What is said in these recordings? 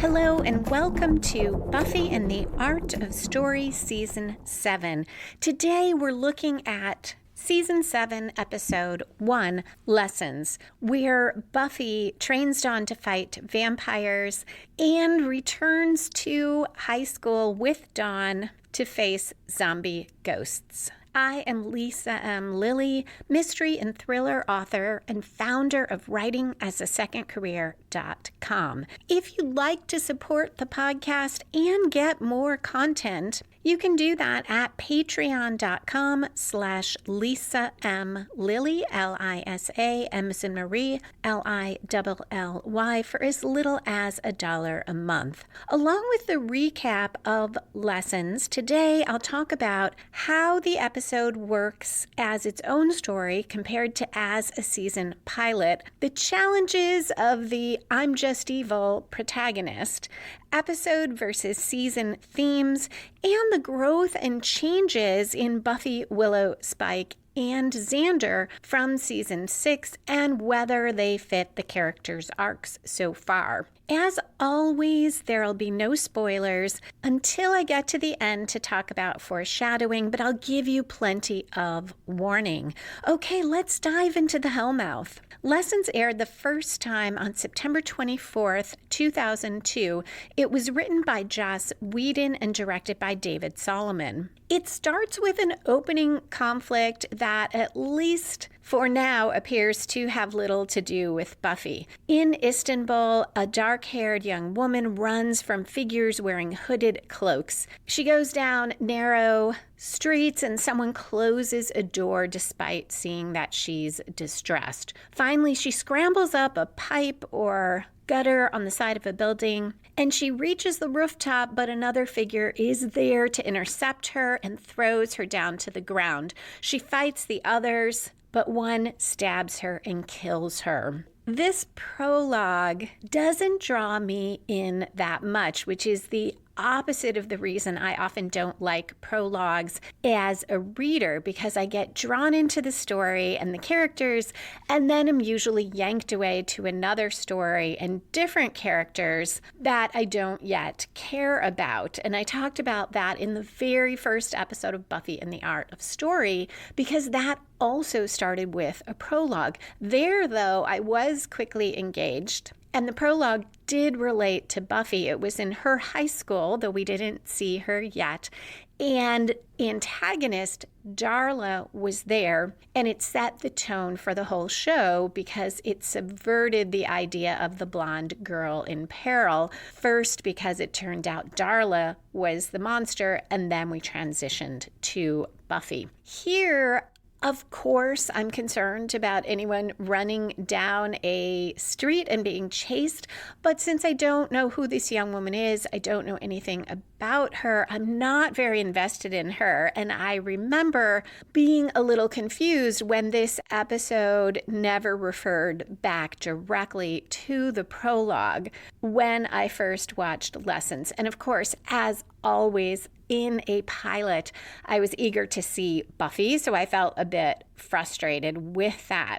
Hello and welcome to Buffy and the Art of Story Season 7. Today we're looking at Season 7, Episode 1, Lessons, where Buffy trains Dawn to fight vampires and returns to high school with Dawn to face zombie ghosts. I am Lisa M. Lilly, mystery and thriller author and founder of writingasasecondcareer.com. If you'd like to support the podcast and get more content, you can do that at patreon.com/Lisa M. Lilly, Lisa, M as in Marie, Lilly, for as little as $1 a month. Along with the recap of lessons, today I'll talk about how the episode works as its own story compared to as a season pilot, the challenges of the I'm just evil protagonist, episode versus season themes, and the growth and changes in Buffy, Willow, Spike, and Xander from season 6 and whether they fit the characters' arcs so far. As always, there'll be no spoilers until I get to the end to talk about foreshadowing, but I'll give you plenty of warning. Okay, let's dive into the Hellmouth. Lessons aired the first time on September 24th, 2002. It was written by Joss Whedon and directed by David Solomon. It starts with an opening conflict that, at least for now, appears to have little to do with Buffy. In Istanbul, a dark-haired young woman runs from figures wearing hooded cloaks. She goes down narrow streets and someone closes a door despite seeing that she's distressed. Finally, she scrambles up a pipe or gutter on the side of a building, and she reaches the rooftop, but another figure is there to intercept her and throws her down to the ground. She fights the others, but one stabs her and kills her. This prologue doesn't draw me in that much, which is the opposite of the reason I often don't like prologues as a reader, because I get drawn into the story and the characters, and then I'm usually yanked away to another story and different characters that I don't yet care about. And I talked about that in the very first episode of Buffy and the Art of Story, because that also started with a prologue. There, though, I was quickly engaged. And the prologue did relate to Buffy. It was in her high school, though we didn't see her yet. And antagonist Darla was there, and it set the tone for the whole show because it subverted the idea of the blonde girl in peril. First, because it turned out Darla was the monster, and then we transitioned to Buffy. Here, of course, I'm concerned about anyone running down a street and being chased, but since I don't know who this young woman is, I don't know anything about her, I'm not very invested in her, and I remember being a little confused when this episode never referred back directly to the prologue when I first watched Lessons. And of course, as always, in a pilot, I was eager to see Buffy, so I felt a bit frustrated with that.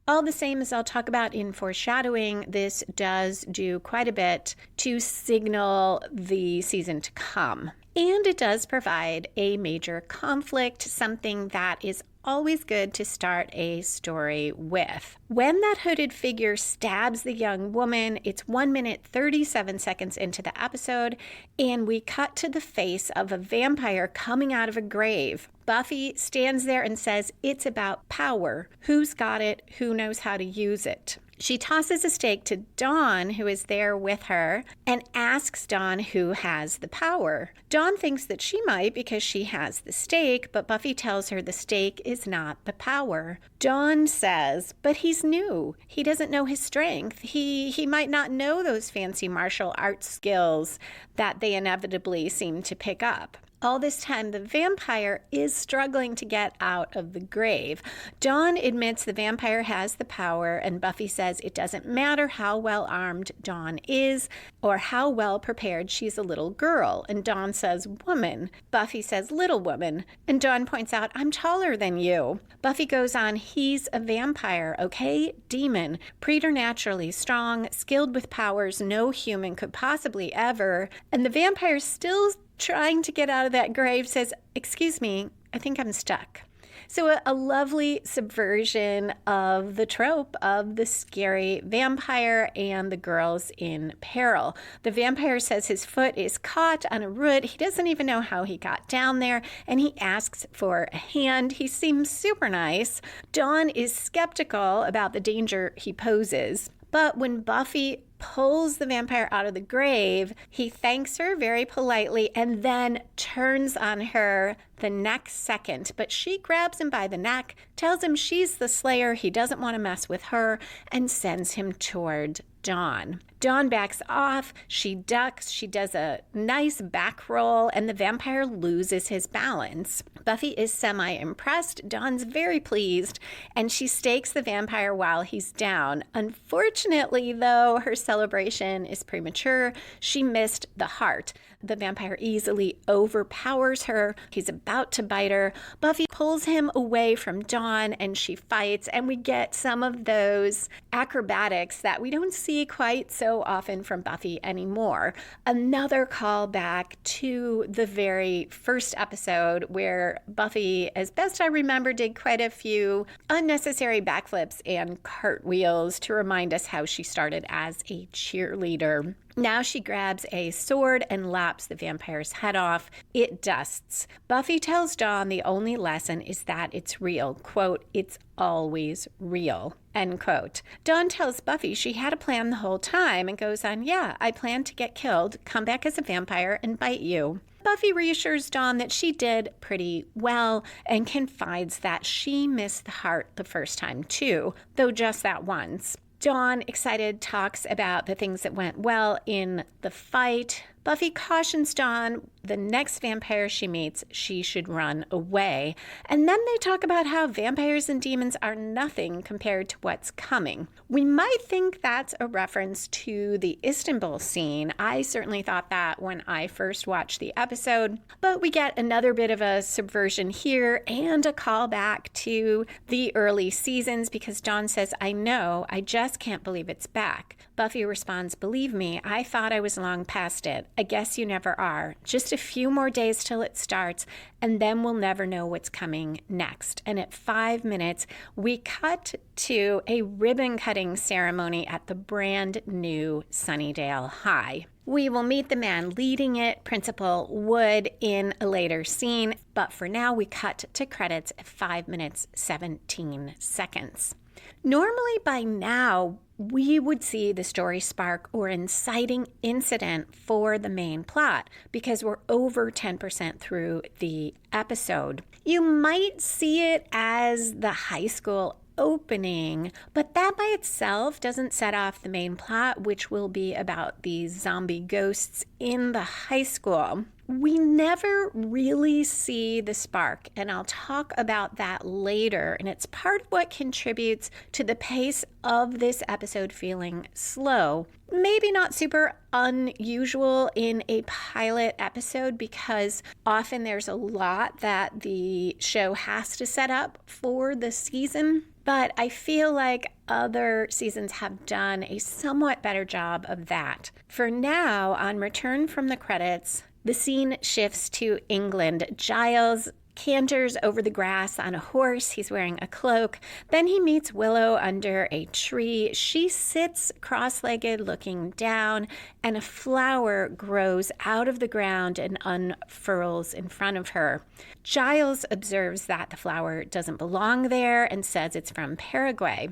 All the same, as I'll talk about in foreshadowing, this does do quite a bit to signal the season to come. And it does provide a major conflict, something that is always good to start a story with. When that hooded figure stabs the young woman, it's 1 minute 37 seconds into the episode, and we cut to the face of a vampire coming out of a grave. Buffy stands there and says, "It's about power. Who's got it? Who knows how to use it?" She tosses a stake to Dawn, who is there with her, and asks Dawn who has the power. Dawn thinks that she might because she has the stake, but Buffy tells her the stake is not the power. Dawn says, but he's new. He doesn't know his strength. He might not know those fancy martial arts skills that they inevitably seem to pick up. All this time, the vampire is struggling to get out of the grave. Dawn admits the vampire has the power, and Buffy says it doesn't matter how well armed Dawn is or how well prepared. She's a little girl. And Dawn says, woman. Buffy says, little woman. And Dawn points out, I'm taller than you. Buffy goes on, he's a vampire, okay? Demon, preternaturally strong, skilled with powers no human could possibly ever. And the vampire's still trying to get out of that grave, says, excuse me, I think I'm stuck. So a lovely subversion of the trope of the scary vampire and the girls in peril. The vampire says his foot is caught on a root. He doesn't even know how he got down there, and he asks for a hand. He seems super nice. Dawn is skeptical about the danger he poses. But when Buffy pulls the vampire out of the grave, he thanks her very politely and then turns on her the next second. But she grabs him by the neck, tells him she's the slayer, he doesn't want to mess with her, and sends him toward Dawn. Dawn backs off, she ducks, she does a nice back roll, and the vampire loses his balance. Buffy is semi-impressed, Dawn's very pleased, and she stakes the vampire while he's down. Unfortunately, though, her celebration is premature. She missed the heart. The vampire easily overpowers her. He's about to bite her. Buffy pulls him away from Dawn, and she fights, and we get some of those acrobatics that we don't see quite so often from Buffy anymore. Another callback to the very first episode where Buffy, as best I remember, did quite a few unnecessary backflips and cartwheels to remind us how she started as a cheerleader. Now she grabs a sword and lops the vampire's head off. It dusts. Buffy tells Dawn the only lesson is that it's real. Quote, it's always real. End quote. Dawn tells Buffy she had a plan the whole time and goes on, yeah, I planned to get killed, come back as a vampire, and bite you. Buffy reassures Dawn that she did pretty well and confides that she missed the heart the first time too, though just that once. Dawn, excited, talks about the things that went well in the fight. Buffy cautions Dawn the next vampire she meets, she should run away. And then they talk about how vampires and demons are nothing compared to what's coming. We might think that's a reference to the Istanbul scene. I certainly thought that when I first watched the episode. But we get another bit of a subversion here and a callback to the early seasons because Dawn says, I know, I just can't believe it's back. Buffy responds, believe me, I thought I was long past it. I guess you never are. Just a few more days till it starts, and then we'll never know what's coming next. And at 5 minutes, we cut to a ribbon-cutting ceremony at the brand new Sunnydale High. We will meet the man leading it, Principal Wood, in a later scene, but for now, we cut to credits at 5 minutes, 17 seconds. Normally by now, we would see the story spark or inciting incident for the main plot because we're over 10% through the episode. You might see it as the high school opening, but that by itself doesn't set off the main plot, which will be about these zombie ghosts in the high school. We never really see the spark, and I'll talk about that later, and it's part of what contributes to the pace of this episode feeling slow. Maybe not super unusual in a pilot episode because often there's a lot that the show has to set up for the season, but I feel like other seasons have done a somewhat better job of that. For now, on return from the credits, the scene shifts to England. Giles canters over the grass on a horse. He's wearing a cloak. Then he meets Willow under a tree. She sits cross-legged looking down, and a flower grows out of the ground and unfurls in front of her. Giles observes that the flower doesn't belong there and says it's from Paraguay.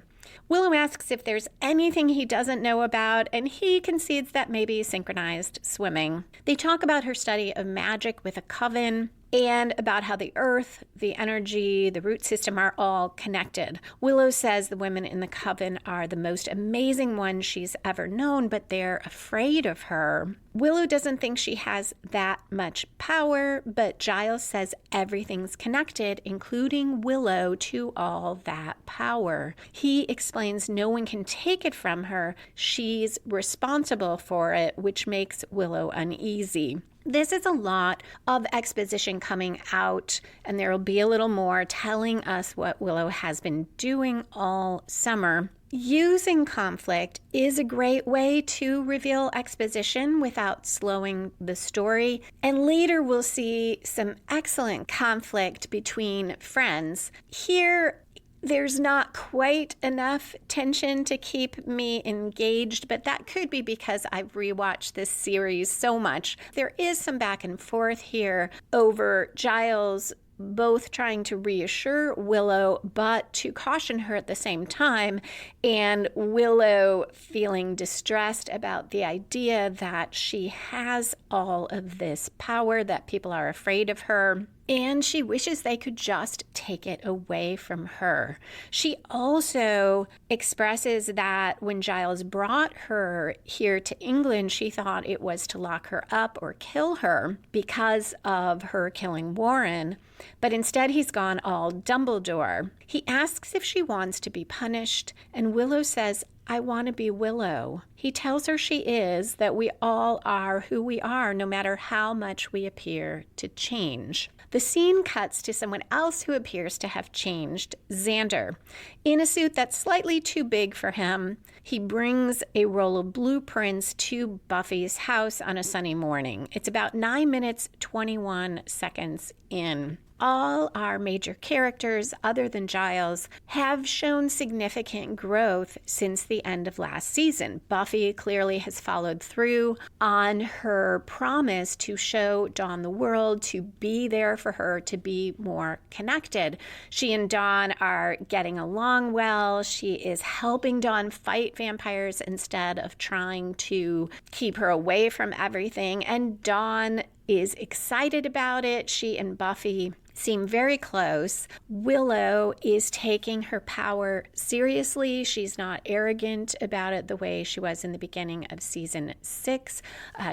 Willow asks if there's anything he doesn't know about, and he concedes that maybe synchronized swimming. They talk about her study of magic with a coven. and about how the earth, the energy, the root system are all connected. Willow says the women in the coven are the most amazing ones she's ever known, but they're afraid of her. Willow doesn't think she has that much power, but Giles says everything's connected, including Willow, to all that power. He explains no one can take it from her. She's responsible for it, which makes Willow uneasy. This is a lot of exposition coming out, and there will be a little more telling us what Willow has been doing all summer. Using conflict is a great way to reveal exposition without slowing the story. And later we'll see some excellent conflict between friends. Here, there's not quite enough tension to keep me engaged, but that could be because I've rewatched this series so much. There is some back and forth here over Giles both trying to reassure Willow, but to caution her at the same time, and Willow feeling distressed about the idea that she has all of this power, that people are afraid of her, and she wishes they could just take it away from her. She also expresses that when Giles brought her here to England, she thought it was to lock her up or kill her because of her killing Warren, but instead he's gone all Dumbledore. He asks if she wants to be punished, and Willow says, I want to be Willow. He tells her she is, that we all are who we are, no matter how much we appear to change. The scene cuts to someone else who appears to have changed, Xander. In a suit that's slightly too big for him, he brings a roll of blueprints to Buffy's house on a sunny morning. It's about 9 minutes, 21 seconds in. All our major characters, other than Giles, have shown significant growth since the end of last season. Buffy clearly has followed through on her promise to show Dawn the world, to be there for her, to be more connected. She and Dawn are getting along well. She is helping Dawn fight vampires instead of trying to keep her away from everything. And Dawn is excited about it. She and Buffy seem very close. Willow is taking her power seriously. She's not arrogant about it the way she was in the beginning of season 6.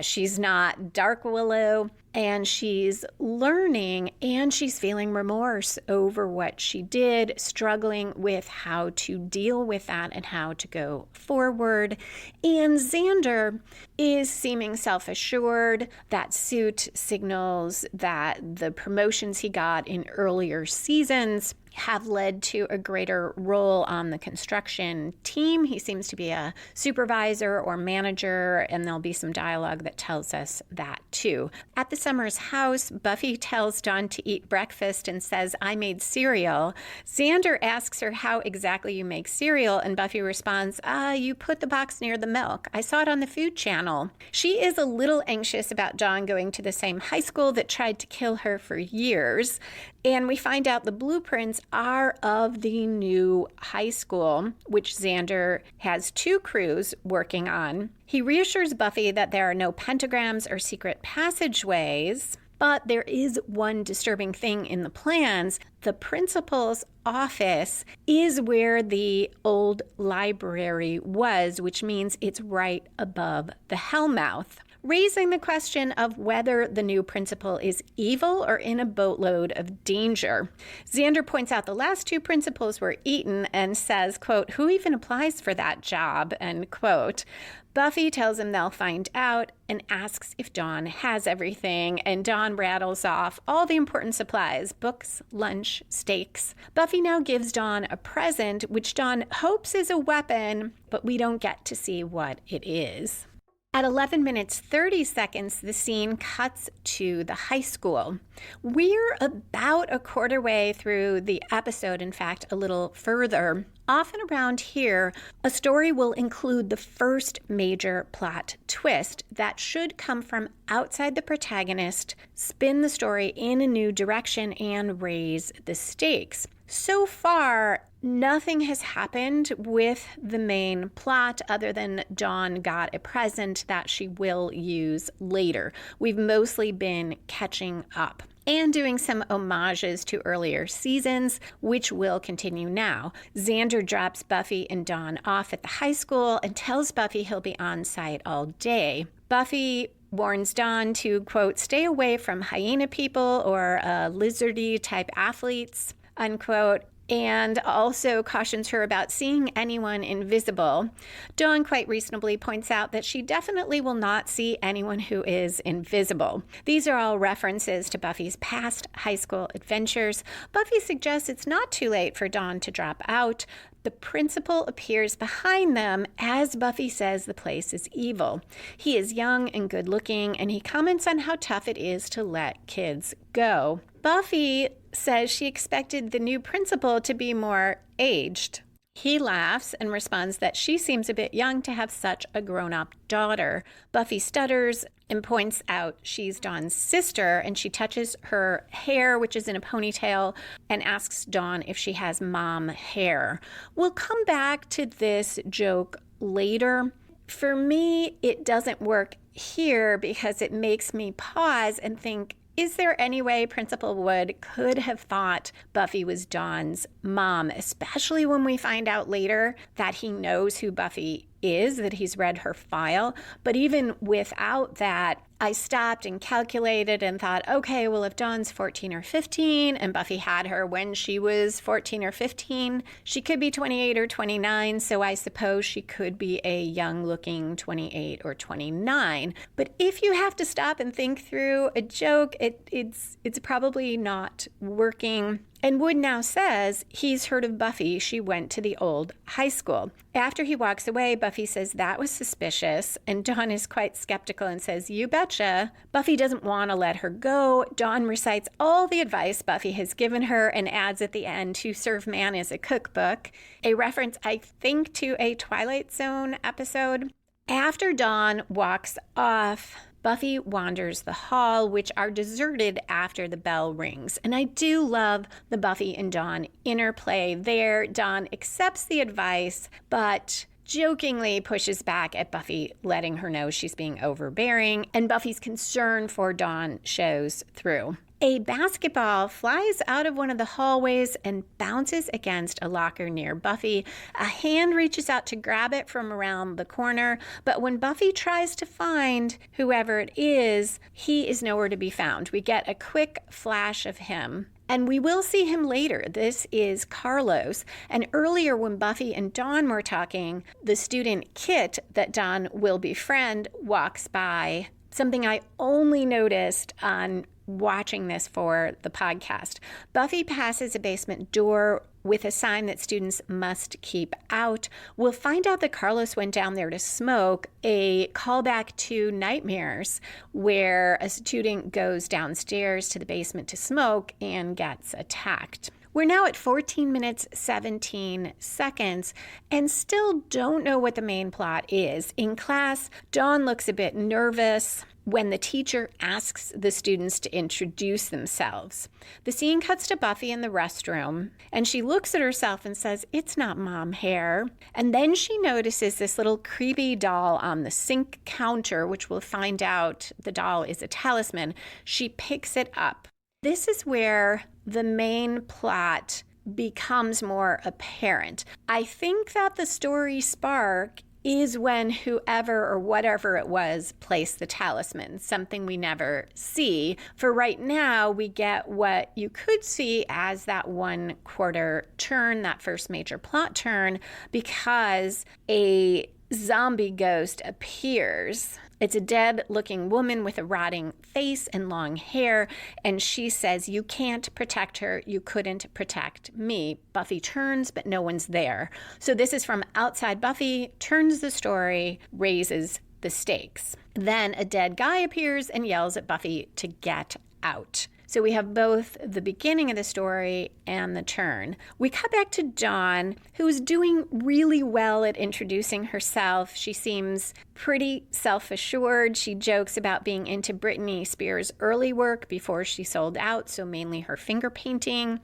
She's not Dark Willow, and she's learning, and she's feeling remorse over what she did, struggling with how to deal with that and how to go forward. And Xander is seeming self-assured. That suit signals that the promotions he got in earlier seasons have led to a greater role on the construction team. He seems to be a supervisor or manager, and there'll be some dialogue that tells us that too. At the Summers house, Buffy tells Dawn to eat breakfast and says, I made cereal. Xander asks her how exactly you make cereal, and Buffy responds, you put the box near the milk. I saw it on the Food Channel. She is a little anxious about Dawn going to the same high school that tried to kill her for years. And we find out the blueprints are of the new high school, which Xander has 2 crews working on. He reassures Buffy that there are no pentagrams or secret passageways, but there is one disturbing thing in the plans. The principal's office is where the old library was, which means it's right above the Hellmouth, raising the question of whether the new principal is evil or in a boatload of danger. Xander points out the last 2 principals were eaten and says, quote, who even applies for that job, end quote. Buffy tells him they'll find out and asks if Dawn has everything, and Dawn rattles off all the important supplies, books, lunch, steaks. Buffy now gives Dawn a present, which Dawn hopes is a weapon, but we don't get to see what it is. At 11 minutes 30 seconds, the scene cuts to the high school. We're about a quarter way through the episode, in fact, a little further. Often around here, a story will include the first major plot twist that should come from outside the protagonist, spin the story in a new direction, and raise the stakes. So far, nothing has happened with the main plot other than Dawn got a present that she will use later. We've mostly been catching up and doing some homages to earlier seasons, which will continue now. Xander drops Buffy and Dawn off at the high school and tells Buffy he'll be on site all day. Buffy warns Dawn to, quote, stay away from hyena people or lizardy type athletes, unquote, and also cautions her about seeing anyone invisible. Dawn quite reasonably points out that she definitely will not see anyone who is invisible. These are all references to Buffy's past high school adventures. Buffy suggests it's not too late for Dawn to drop out. The principal appears behind them as Buffy says the place is evil. He is young and good looking, and he comments on how tough it is to let kids go. Buffy says she expected the new principal to be more aged. He laughs and responds that she seems a bit young to have such a grown-up daughter. Buffy stutters and points out she's Dawn's sister, and she touches her hair, which is in a ponytail, and asks Dawn if she has mom hair. We'll come back to this joke later. For me, it doesn't work here because it makes me pause and think, is there any way Principal Wood could have thought Buffy was Dawn's mom, especially when we find out later that he knows who Buffy is, that he's read her file? But even without that, I stopped and calculated and thought, okay, well, if Dawn's 14 or 15 and Buffy had her when she was 14 or 15, she could be 28 or 29, so I suppose she could be a young-looking 28 or 29. But if you have to stop and think through a joke, it's probably not working. And Wood now says he's heard of Buffy. She went to the old high school. After he walks away, Buffy says that was suspicious, and Dawn is quite skeptical and says, you betcha. Buffy doesn't want to let her go. Dawn recites all the advice Buffy has given her and adds at the end, to serve man is a cookbook, a reference, I think, to a Twilight Zone episode. After Dawn walks off, Buffy wanders the hall, which are deserted after the bell rings. And I do love the Buffy and Dawn interplay there. Dawn accepts the advice, but jokingly pushes back at Buffy, letting her know she's being overbearing, and Buffy's concern for Dawn shows through. A basketball flies out of one of the hallways and bounces against a locker near Buffy. A hand reaches out to grab it from around the corner, but when Buffy tries to find whoever it is, he is nowhere to be found. We get a quick flash of him, and we will see him later. This is Carlos. And earlier when Buffy and Dawn were talking, the student Kit that Dawn will befriend walks by, something I only noticed on watching this for the podcast. Buffy passes a basement door with a sign that students must keep out. We'll find out that Carlos went down there to smoke, a callback to Nightmares, where a student goes downstairs to the basement to smoke and gets attacked. We're now at 14 minutes, 17 seconds, and still don't know what the main plot is. In class, Dawn looks a bit nervous when the teacher asks the students to introduce themselves. The scene cuts to Buffy in the restroom, and she looks at herself and says, it's not mom hair. And then she notices this little creepy doll on the sink counter, which we'll find out the doll is a talisman. She picks it up. This is where the main plot becomes more apparent. I think that the story spark is when whoever or whatever it was placed the talisman, something we never see. For right now, we get what you could see as that 1/4 turn, that first major plot turn, because a zombie ghost appears. It's a dead-looking woman with a rotting face and long hair, and she says, you can't protect her, you couldn't protect me. Buffy turns, but no one's there. So this is from outside Buffy, turns the story, raises the stakes. Then a dead guy appears and yells at Buffy to get out. So we have both the beginning of the story and the turn. We cut back to Dawn, who is doing really well at introducing herself. She seems pretty self-assured. She jokes about being into Britney Spears' early work before she sold out, so mainly her finger painting.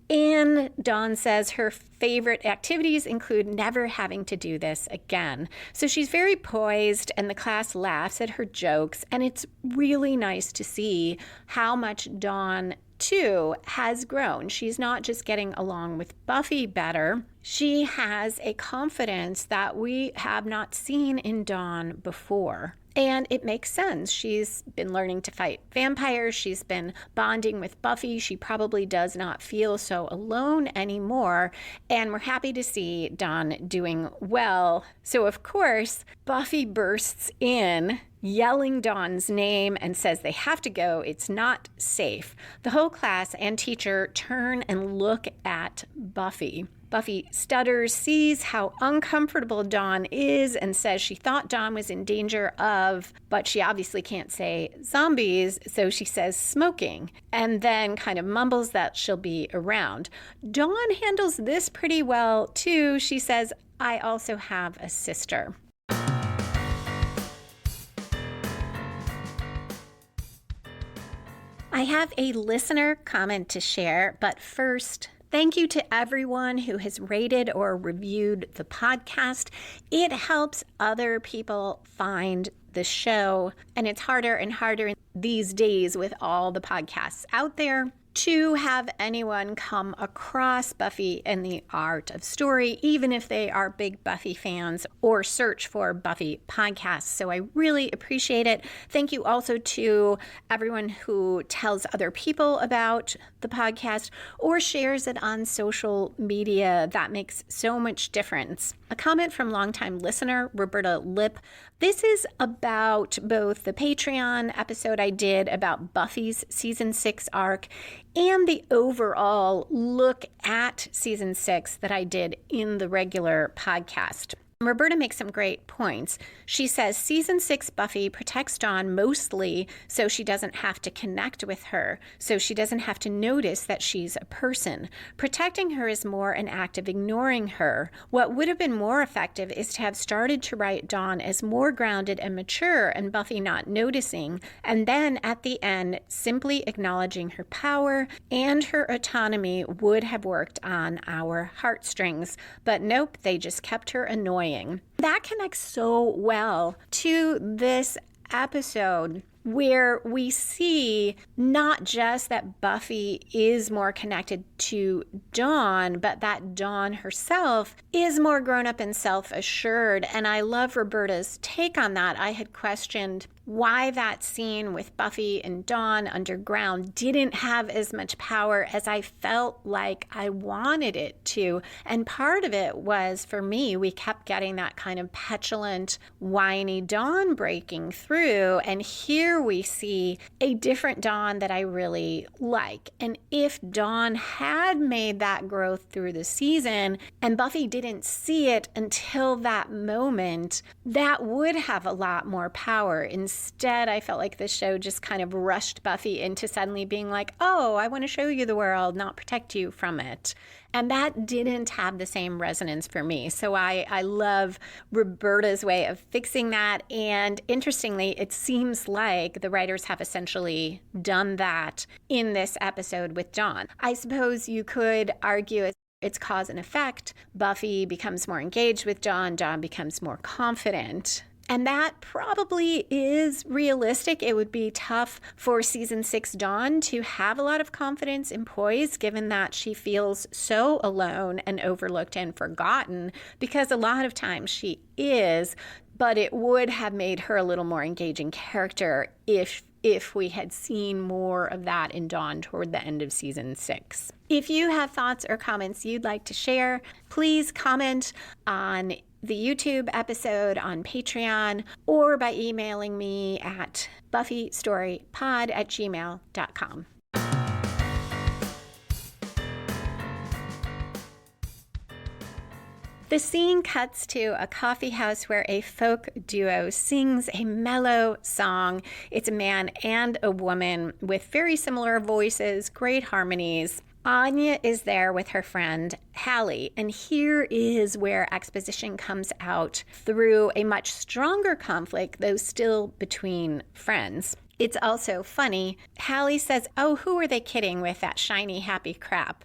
And Dawn says her favorite activities include never having to do this again. So she's very poised, and the class laughs at her jokes, and it's really nice to see how much Dawn too has grown. She's not just getting along with Buffy better. She has a confidence that we have not seen in Dawn before. And it makes sense. She's been learning to fight vampires. She's been bonding with Buffy. She probably does not feel so alone anymore. And we're happy to see Dawn doing well. So, of course, Buffy bursts in, yelling Dawn's name, and says they have to go. It's not safe. The whole class and teacher turn and look at Buffy. Buffy stutters, sees how uncomfortable Dawn is, and says she thought Dawn was in danger of, but she obviously can't say zombies, so she says smoking, and then kind of mumbles that she'll be around. Dawn handles this pretty well, too. She says, I also have a sister. I have a listener comment to share, but first, thank you to everyone who has rated or reviewed the podcast. It helps other people find the show, and it's harder and harder these days with all the podcasts out there to have anyone come across Buffy and the Art of Story, even if they are big Buffy fans, or search for Buffy podcasts. So I really appreciate it. Thank you also to everyone who tells other people about the podcast or shares it on social media. That makes so much difference. A comment from longtime listener Roberta Lip. This is about both the Patreon episode I did about Buffy's season 6 arc and the overall look at season 6 that I did in the regular podcast. Roberta makes some great points. She says season 6 Buffy protects Dawn mostly so she doesn't have to connect with her, so she doesn't have to notice that she's a person. Protecting her is more an act of ignoring her. What would have been more effective is to have started to write Dawn as more grounded and mature and Buffy not noticing, and then at the end simply acknowledging her power and her autonomy would have worked on our heartstrings. But nope, they just kept her annoying. That connects so well to this episode, where we see not just that Buffy is more connected to Dawn, but that Dawn herself is more grown up and self-assured. And I love Roberta's take on that. I had questioned why that scene with Buffy and Dawn underground didn't have as much power as I felt like I wanted it to. And part of it was, for me, we kept getting that kind of petulant, whiny Dawn breaking through. And here we see a different Dawn that I really like. And if Dawn had made that growth through the season and Buffy didn't see it until that moment, that would have a lot more power. Instead, I felt like this show just kind of rushed Buffy into suddenly being like, oh, I want to show you the world, not protect you from it. And that didn't have the same resonance for me. So I love Roberta's way of fixing that. And interestingly, it seems like the writers have essentially done that in this episode with Dawn. I suppose you could argue it's cause and effect. Buffy becomes more engaged with Dawn. Dawn becomes more confident. And that probably is realistic. It would be tough for season 6 Dawn to have a lot of confidence and poise, given that she feels so alone and overlooked and forgotten, because a lot of times she is, but it would have made her a little more engaging character if we had seen more of that in Dawn toward the end of season 6. If you have thoughts or comments you'd like to share, please comment on the YouTube episode on Patreon or by emailing me at buffystorypod@gmail.com. The scene cuts to a coffee house where a folk duo sings a mellow song. It's a man and a woman with very similar voices, great harmonies. Anya is there with her friend Hallie, and here is where exposition comes out through a much stronger conflict, though still between friends. It's also funny. Hallie says, oh, who are they kidding with that shiny, happy crap?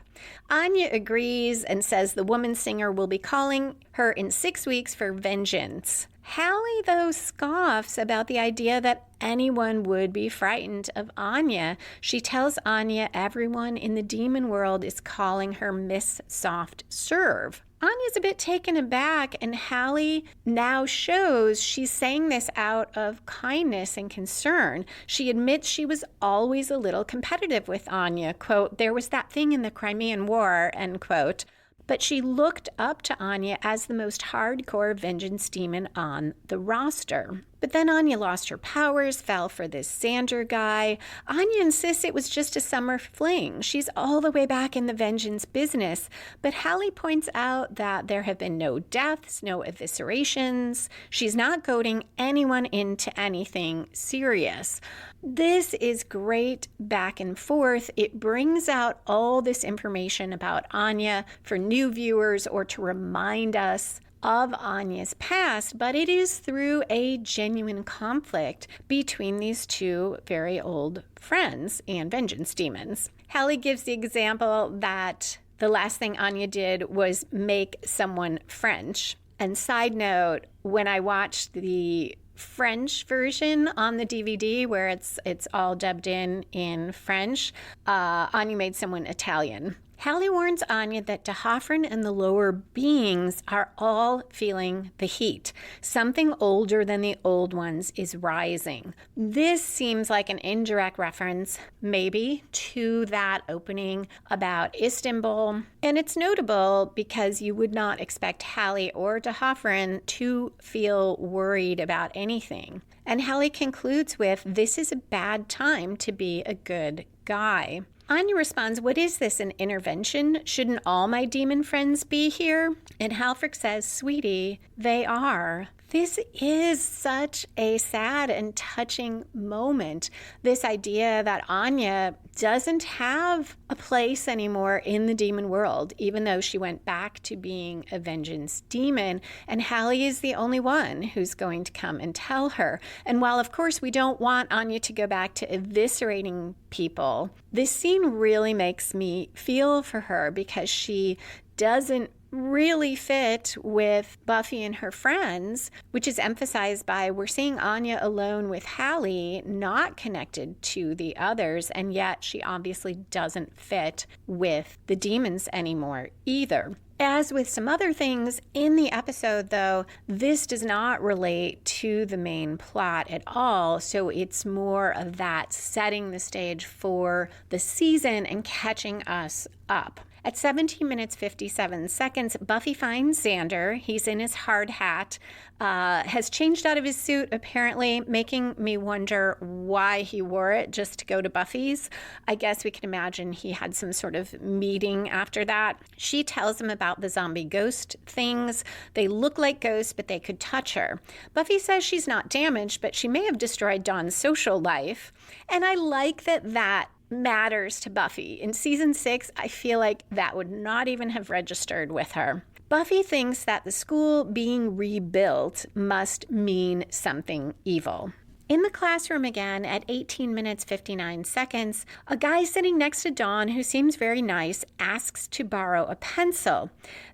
Anya agrees and says the woman singer will be calling her in 6 weeks for vengeance. Hallie, though, scoffs about the idea that anyone would be frightened of Anya. She tells Anya everyone in the demon world is calling her Miss Soft Serve. Anya's a bit taken aback, and Hallie now shows she's saying this out of kindness and concern. She admits she was always a little competitive with Anya. Quote, "There was that thing in the Crimean War," end quote. But she looked up to Anya as the most hardcore vengeance demon on the roster. But then Anya lost her powers, fell for this Xander guy. Anya insists it was just a summer fling. She's all the way back in the vengeance business. But Hallie points out that there have been no deaths, no eviscerations. She's not goading anyone into anything serious. This is great back and forth. It brings out all this information about Anya for new viewers or to remind us of Anya's past, but it is through a genuine conflict between these two very old friends and vengeance demons. Hallie gives the example that the last thing Anya did was make someone French. And side note, when I watched the French version on the DVD where it's all dubbed in French, Anya made someone Italian. Hallie warns Anya that D'Hoffryn and the lower beings are all feeling the heat. Something older than the old ones is rising. This seems like an indirect reference, maybe, to that opening about Istanbul. And it's notable because you would not expect Hallie or D'Hoffryn to feel worried about anything. And Hallie concludes with, "This is a bad time to be a good guy." Anya responds, "What is this, an intervention? Shouldn't all my demon friends be here?" And Halfric says, "Sweetie, they are." This is such a sad and touching moment. This idea that Anya doesn't have a place anymore in the demon world, even though she went back to being a vengeance demon. And Hallie is the only one who's going to come and tell her. And while, of course, we don't want Anya to go back to eviscerating people, this scene really makes me feel for her because she doesn't really fit with Buffy and her friends, which is emphasized by we're seeing Anya alone with Hallie, not connected to the others, and yet she obviously doesn't fit with the demons anymore either. As with some other things in the episode, though, this does not relate to the main plot at all, so it's more of that setting the stage for the season and catching us up. At 17 minutes 57 seconds, Buffy finds Xander. He's in his hard hat, has changed out of his suit, apparently, making me wonder why he wore it just to go to Buffy's. I guess we can imagine he had some sort of meeting after that. She tells him about the zombie ghost things. They look like ghosts, but they could touch her. Buffy says she's not damaged, but she may have destroyed Dawn's social life. And I like that matters to Buffy. In season 6, I feel like that would not even have registered with her. Buffy thinks that the school being rebuilt must mean something evil. In the classroom again, at 18 minutes 59 seconds, a guy sitting next to Dawn, who seems very nice, asks to borrow a pencil.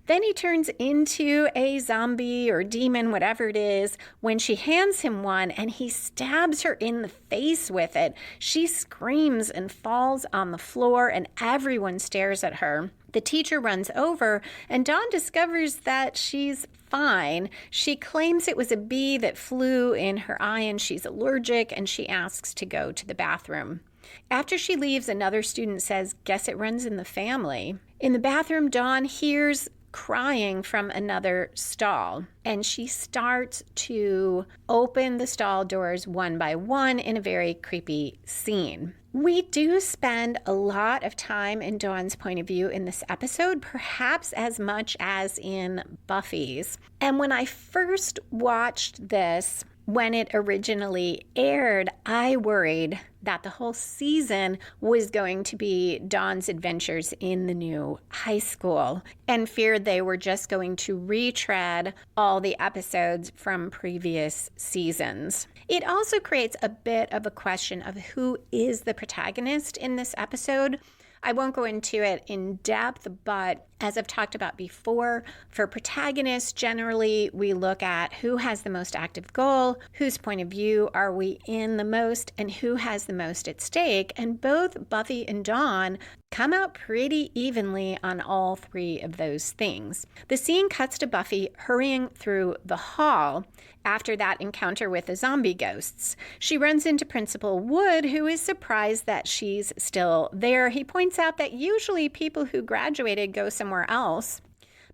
Then he turns into a zombie or demon, whatever it is, when she hands him one and he stabs her in the face with it. She screams and falls on the floor and everyone stares at her. The teacher runs over and Dawn discovers that she's fine. She claims it was a bee that flew in her eye and she's allergic, and she asks to go to the bathroom. After she leaves, another student says, "Guess it runs in the family." In the bathroom, Dawn hears crying from another stall, and she starts to open the stall doors one by one in a very creepy scene. We do spend a lot of time in Dawn's point of view in this episode, perhaps as much as in Buffy's. And when I first watched this, when it originally aired, I worried that the whole season was going to be Dawn's adventures in the new high school, and feared they were just going to retread all the episodes from previous seasons. It also creates a bit of a question of who is the protagonist in this episode. I won't go into it in depth, but as I've talked about before, for protagonists, generally we look at who has the most active goal, whose point of view are we in the most, and who has the most at stake. And both Buffy and Dawn come out pretty evenly on all three of those things. The scene cuts to Buffy hurrying through the hall after that encounter with the zombie ghosts. She runs into Principal Wood, who is surprised that she's still there. He points out that usually people who graduated go somewhere else.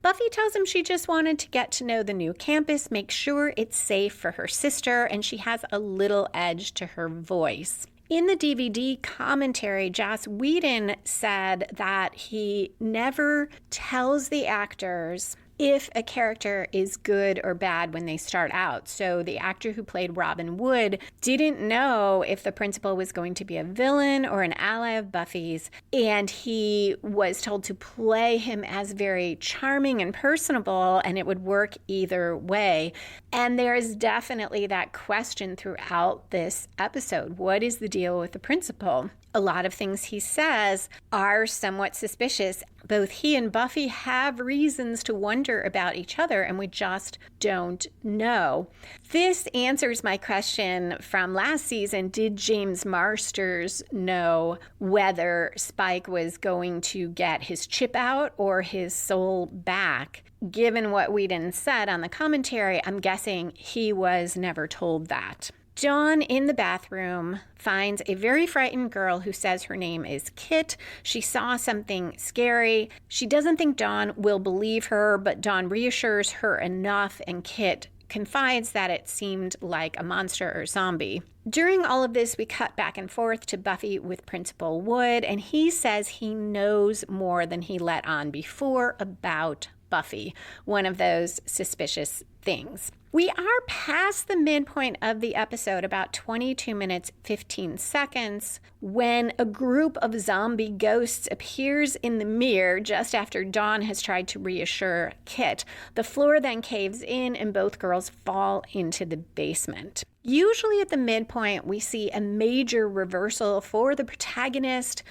Buffy tells him she just wanted to get to know the new campus, make sure it's safe for her sister, and she has a little edge to her voice. In the DVD commentary, Joss Whedon said that he never tells the actors if a character is good or bad when they start out. So the actor who played Robin Wood didn't know if the principal was going to be a villain or an ally of Buffy's, and he was told to play him as very charming and personable, and it would work either way. And there is definitely that question throughout this episode. What is the deal with the principal? A lot of things he says are somewhat suspicious. Both he and Buffy have reasons to wonder about each other, and we just don't know. This answers my question from last season. Did James Marsters know whether Spike was going to get his chip out or his soul back? Given what Whedon said on the commentary, I'm guessing he was never told that. Dawn, in the bathroom, finds a very frightened girl who says her name is Kit. She saw something scary. She doesn't think Dawn will believe her, but Dawn reassures her enough, and Kit confides that it seemed like a monster or zombie. During all of this, we cut back and forth to Buffy with Principal Wood, and he says he knows more than he let on before about Buffy, one of those suspicious things. We are past the midpoint of the episode, about 22 minutes, 15 seconds, when a group of zombie ghosts appears in the mirror just after Dawn has tried to reassure Kit. The floor then caves in and both girls fall into the basement. Usually at the midpoint, we see a major reversal for the protagonist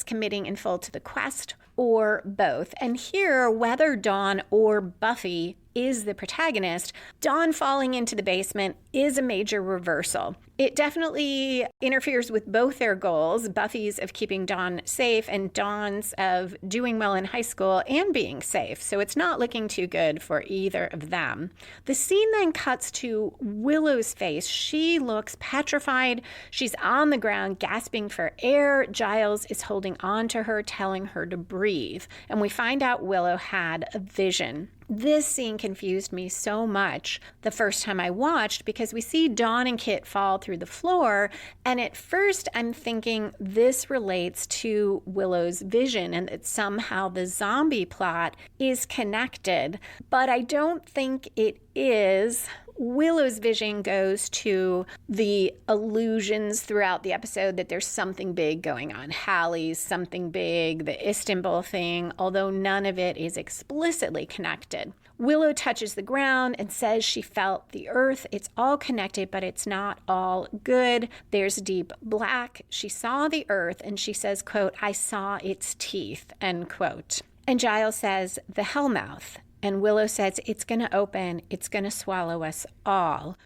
committing in full to the quest, or both. And here, whether Dawn or Buffy is the protagonist, Dawn falling into the basement is a major reversal. It definitely interferes with both their goals, Buffy's of keeping Dawn safe and Dawn's of doing well in high school and being safe. So it's not looking too good for either of them. The scene then cuts to Willow's face. She looks petrified. She's on the ground gasping for air. Giles is holding on to her, telling her to breathe. And we find out Willow had a vision. This scene confused me so much the first time I watched because we see Dawn and Kit fall through the floor, and at first I'm thinking this relates to Willow's vision and that somehow the zombie plot is connected, but I don't think it is. Willow's vision goes to the allusions throughout the episode that there's something big going on. Hallie's something big, the Istanbul thing, although none of it is explicitly connected. Willow touches the ground and says she felt the earth. It's all connected, but it's not all good. There's deep black. She saw the earth, and she says, quote, "I saw its teeth," end quote. And Giles says, "the hellmouth." And Willow says, "It's going to open. It's going to swallow us all."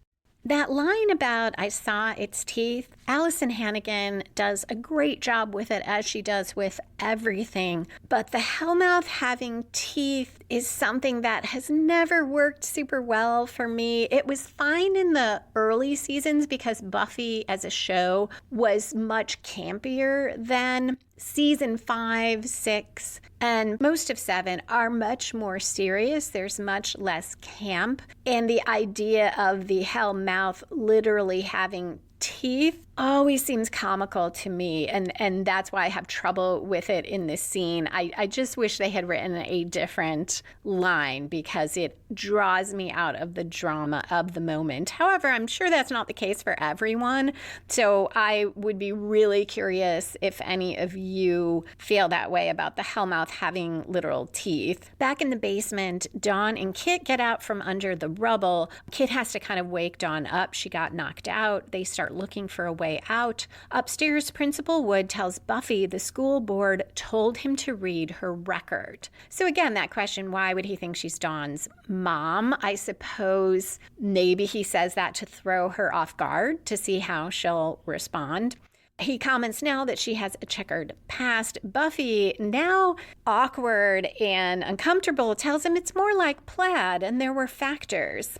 That line about "I saw its teeth," Allison Hannigan does a great job with it, as she does with everything. But the hellmouth having teeth is something that has never worked super well for me. It was fine in the early seasons because Buffy as a show was much campier then. Season 5, 6, and most of 7 are much more serious. There's much less camp. And the idea of the hell mouth literally having teeth always seems comical to me, and that's why I have trouble with it in this scene. I just wish they had written a different line because it draws me out of the drama of the moment. However, I'm sure that's not the case for everyone, so I would be really curious if any of you feel that way about the hellmouth having literal teeth. Back in the basement, Dawn and Kit get out from under the rubble. Kit has to kind of wake Dawn up. She got knocked out. They start looking for a way out. Upstairs, Principal Wood tells Buffy the school board told him to read her record. So again, that question, why would he think she's Dawn's mom? I suppose maybe he says that to throw her off guard to see how she'll respond. He comments now that she has a checkered past. Buffy, now awkward and uncomfortable, tells him it's more like plaid and there were factors.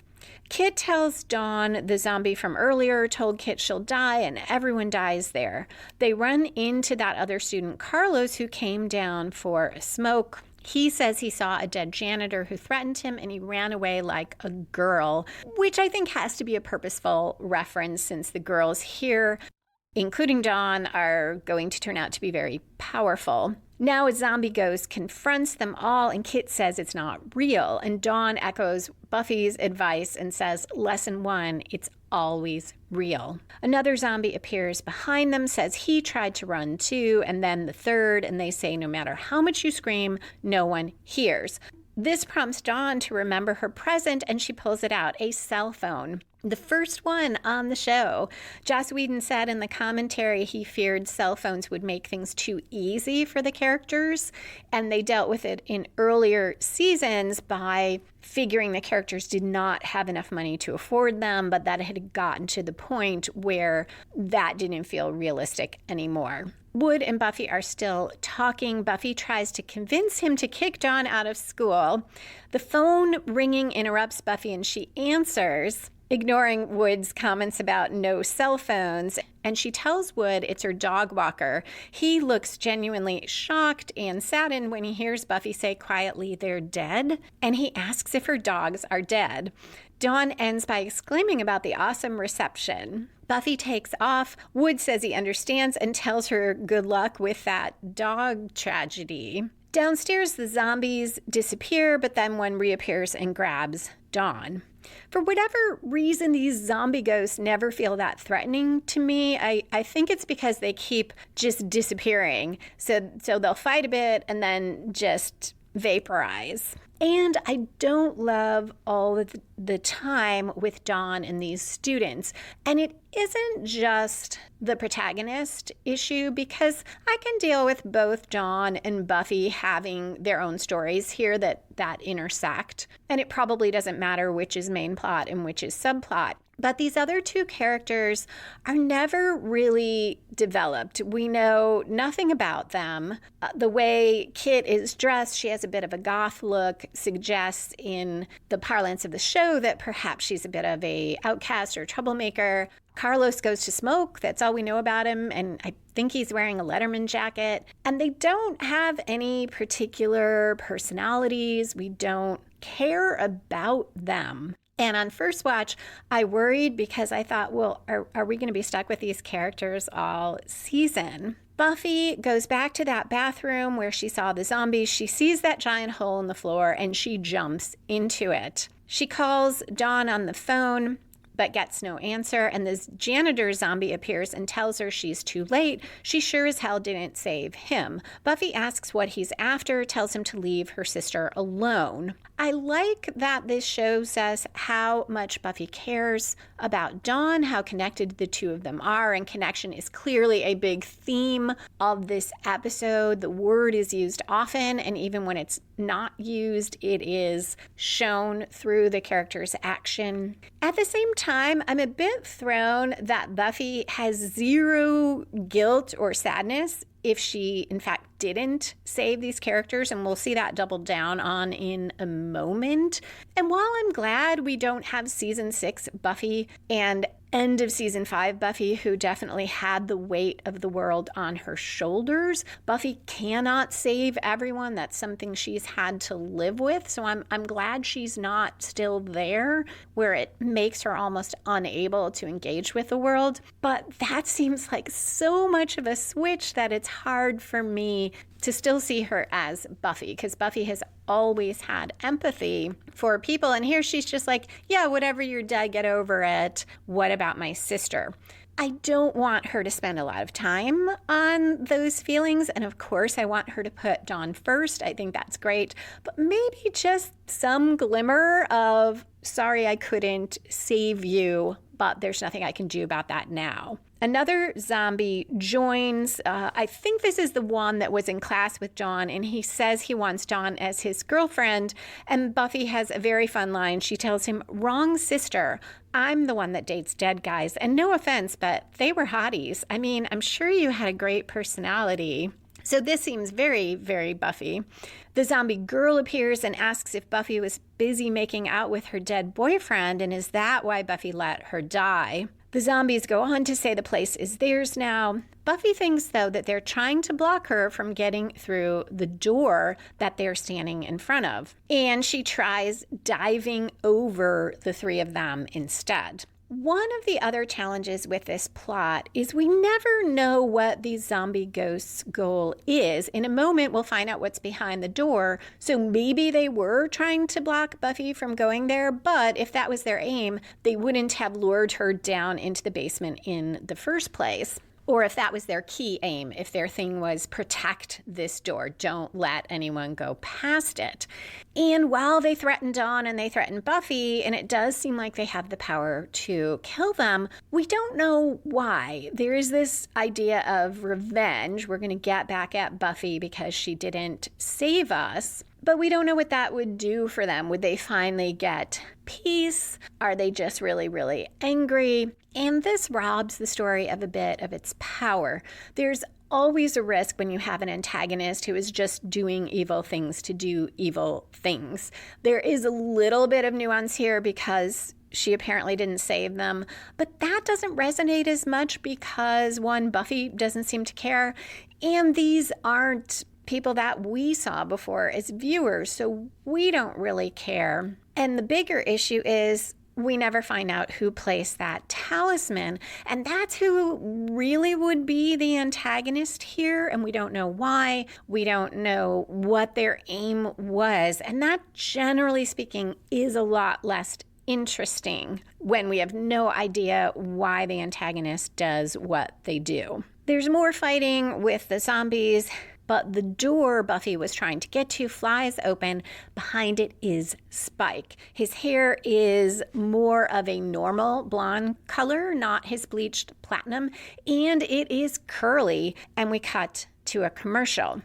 Kit tells Dawn the zombie from earlier told Kit she'll die and everyone dies there. They run into that other student, Carlos, who came down for a smoke. He says he saw a dead janitor who threatened him and he ran away like a girl, which I think has to be a purposeful reference since the girls here, including Dawn, are going to turn out to be very powerful. Now a zombie ghost confronts them all and Kit says it's not real. And Dawn echoes Buffy's advice and says, lesson 1, it's always real. Another zombie appears behind them, says he tried to run too, and then the third, and they say no matter how much you scream, no one hears. This prompts Dawn to remember her present, and she pulls it out, a cell phone. The first one on the show. Joss Whedon said in the commentary he feared cell phones would make things too easy for the characters, and they dealt with it in earlier seasons by figuring the characters did not have enough money to afford them, but that it had gotten to the point where that didn't feel realistic anymore. Wood and Buffy are still talking. Buffy tries to convince him to kick Dawn out of school. The phone ringing interrupts Buffy and she answers, ignoring Wood's comments about no cell phones, and she tells Wood it's her dog walker. He looks genuinely shocked and saddened when he hears Buffy say quietly, they're dead, and he asks if her dogs are dead. Dawn ends by exclaiming about the awesome reception. Buffy takes off. Wood says he understands and tells her good luck with that dog tragedy. Downstairs, the zombies disappear, but then one reappears and grabs Dawn. For whatever reason, these zombie ghosts never feel that threatening to me. I think it's because they keep just disappearing. So they'll fight a bit and then just vaporize. And I don't love all of the time with Dawn and these students. And it isn't just the protagonist issue, because I can deal with both Dawn and Buffy having their own stories here that intersect. And it probably doesn't matter which is main plot and which is subplot. But these other two characters are never really developed. We know nothing about them. The way Kit is dressed, she has a bit of a goth look, suggests in the parlance of the show that perhaps she's a bit of a outcast or troublemaker. Carlos goes to smoke. That's all we know about him. And I think he's wearing a Letterman jacket. And they don't have any particular personalities. We don't care about them. And on first watch, I worried because I thought, well, are we going to be stuck with these characters all season? Buffy goes back to that bathroom where she saw the zombies. She sees that giant hole in the floor and she jumps into it. She calls Dawn on the phone, but gets no answer, and this janitor zombie appears and tells her she's too late. She sure as hell didn't save him. Buffy asks what he's after, tells him to leave her sister alone. I like that this shows us how much Buffy cares about Dawn, how connected the two of them are, and connection is clearly a big theme of this episode. The word is used often, and even when it's not used, it is shown through the character's action. At the same time, I'm a bit thrown that Buffy has zero guilt or sadness if she, in fact, didn't save these characters, and we'll see that doubled down on in a moment. And while I'm glad we don't have season 6 Buffy and end of season 5 Buffy, who definitely had the weight of the world on her shoulders, Buffy cannot save everyone. That's something she's had to live with. So I'm glad she's not still there, where it makes her almost unable to engage with the world. But that seems like so much of a switch that it's hard for me to still see her as Buffy, because Buffy has always had empathy for people. And here she's just like, yeah, whatever, you're dead, get over it. What about my sister? I don't want her to spend a lot of time on those feelings. And of course, I want her to put Dawn first. I think that's great. But maybe just some glimmer of, sorry, I couldn't save you, but there's nothing I can do about that now. Another zombie joins. I think this is the one that was in class with Dawn, and he says he wants Dawn as his girlfriend. And Buffy has a very fun line. She tells him, "Wrong sister. I'm the one that dates dead guys. And no offense, but they were hotties. I mean, I'm sure you had a great personality." So this seems very, very Buffy. The zombie girl appears and asks if Buffy was busy making out with her dead boyfriend, and is that why Buffy let her die? The zombies go on to say the place is theirs now. Buffy thinks, though, that they're trying to block her from getting through the door that they're standing in front of. And she tries diving over the three of them instead. One of the other challenges with this plot is we never know what these zombie ghosts' goal is. In a moment, we'll find out what's behind the door. So maybe they were trying to block Buffy from going there, but if that was their aim, they wouldn't have lured her down into the basement in the first place. Or if that was their key aim, if their thing was protect this door, don't let anyone go past it. And while they threaten Dawn and they threaten Buffy, and it does seem like they have the power to kill them, we don't know why. There is this idea of revenge. We're going to get back at Buffy because she didn't save us. But we don't know what that would do for them. Would they finally get peace? Are they just really, really angry? And this robs the story of a bit of its power. There's always a risk when you have an antagonist who is just doing evil things to do evil things. There is a little bit of nuance here because she apparently didn't save them, but that doesn't resonate as much because, one, Buffy doesn't seem to care, and these aren't people that we saw before as viewers, so we don't really care. And the bigger issue is we never find out who placed that talisman, and that's who really would be the antagonist here, and we don't know why. We don't know what their aim was, and that, generally speaking, is a lot less interesting when we have no idea why the antagonist does what they do. There's more fighting with the zombies, but the door Buffy was trying to get to flies open. Behind it is Spike. His hair is more of a normal blonde color, not his bleached platinum, and it is curly, and we cut to a commercial.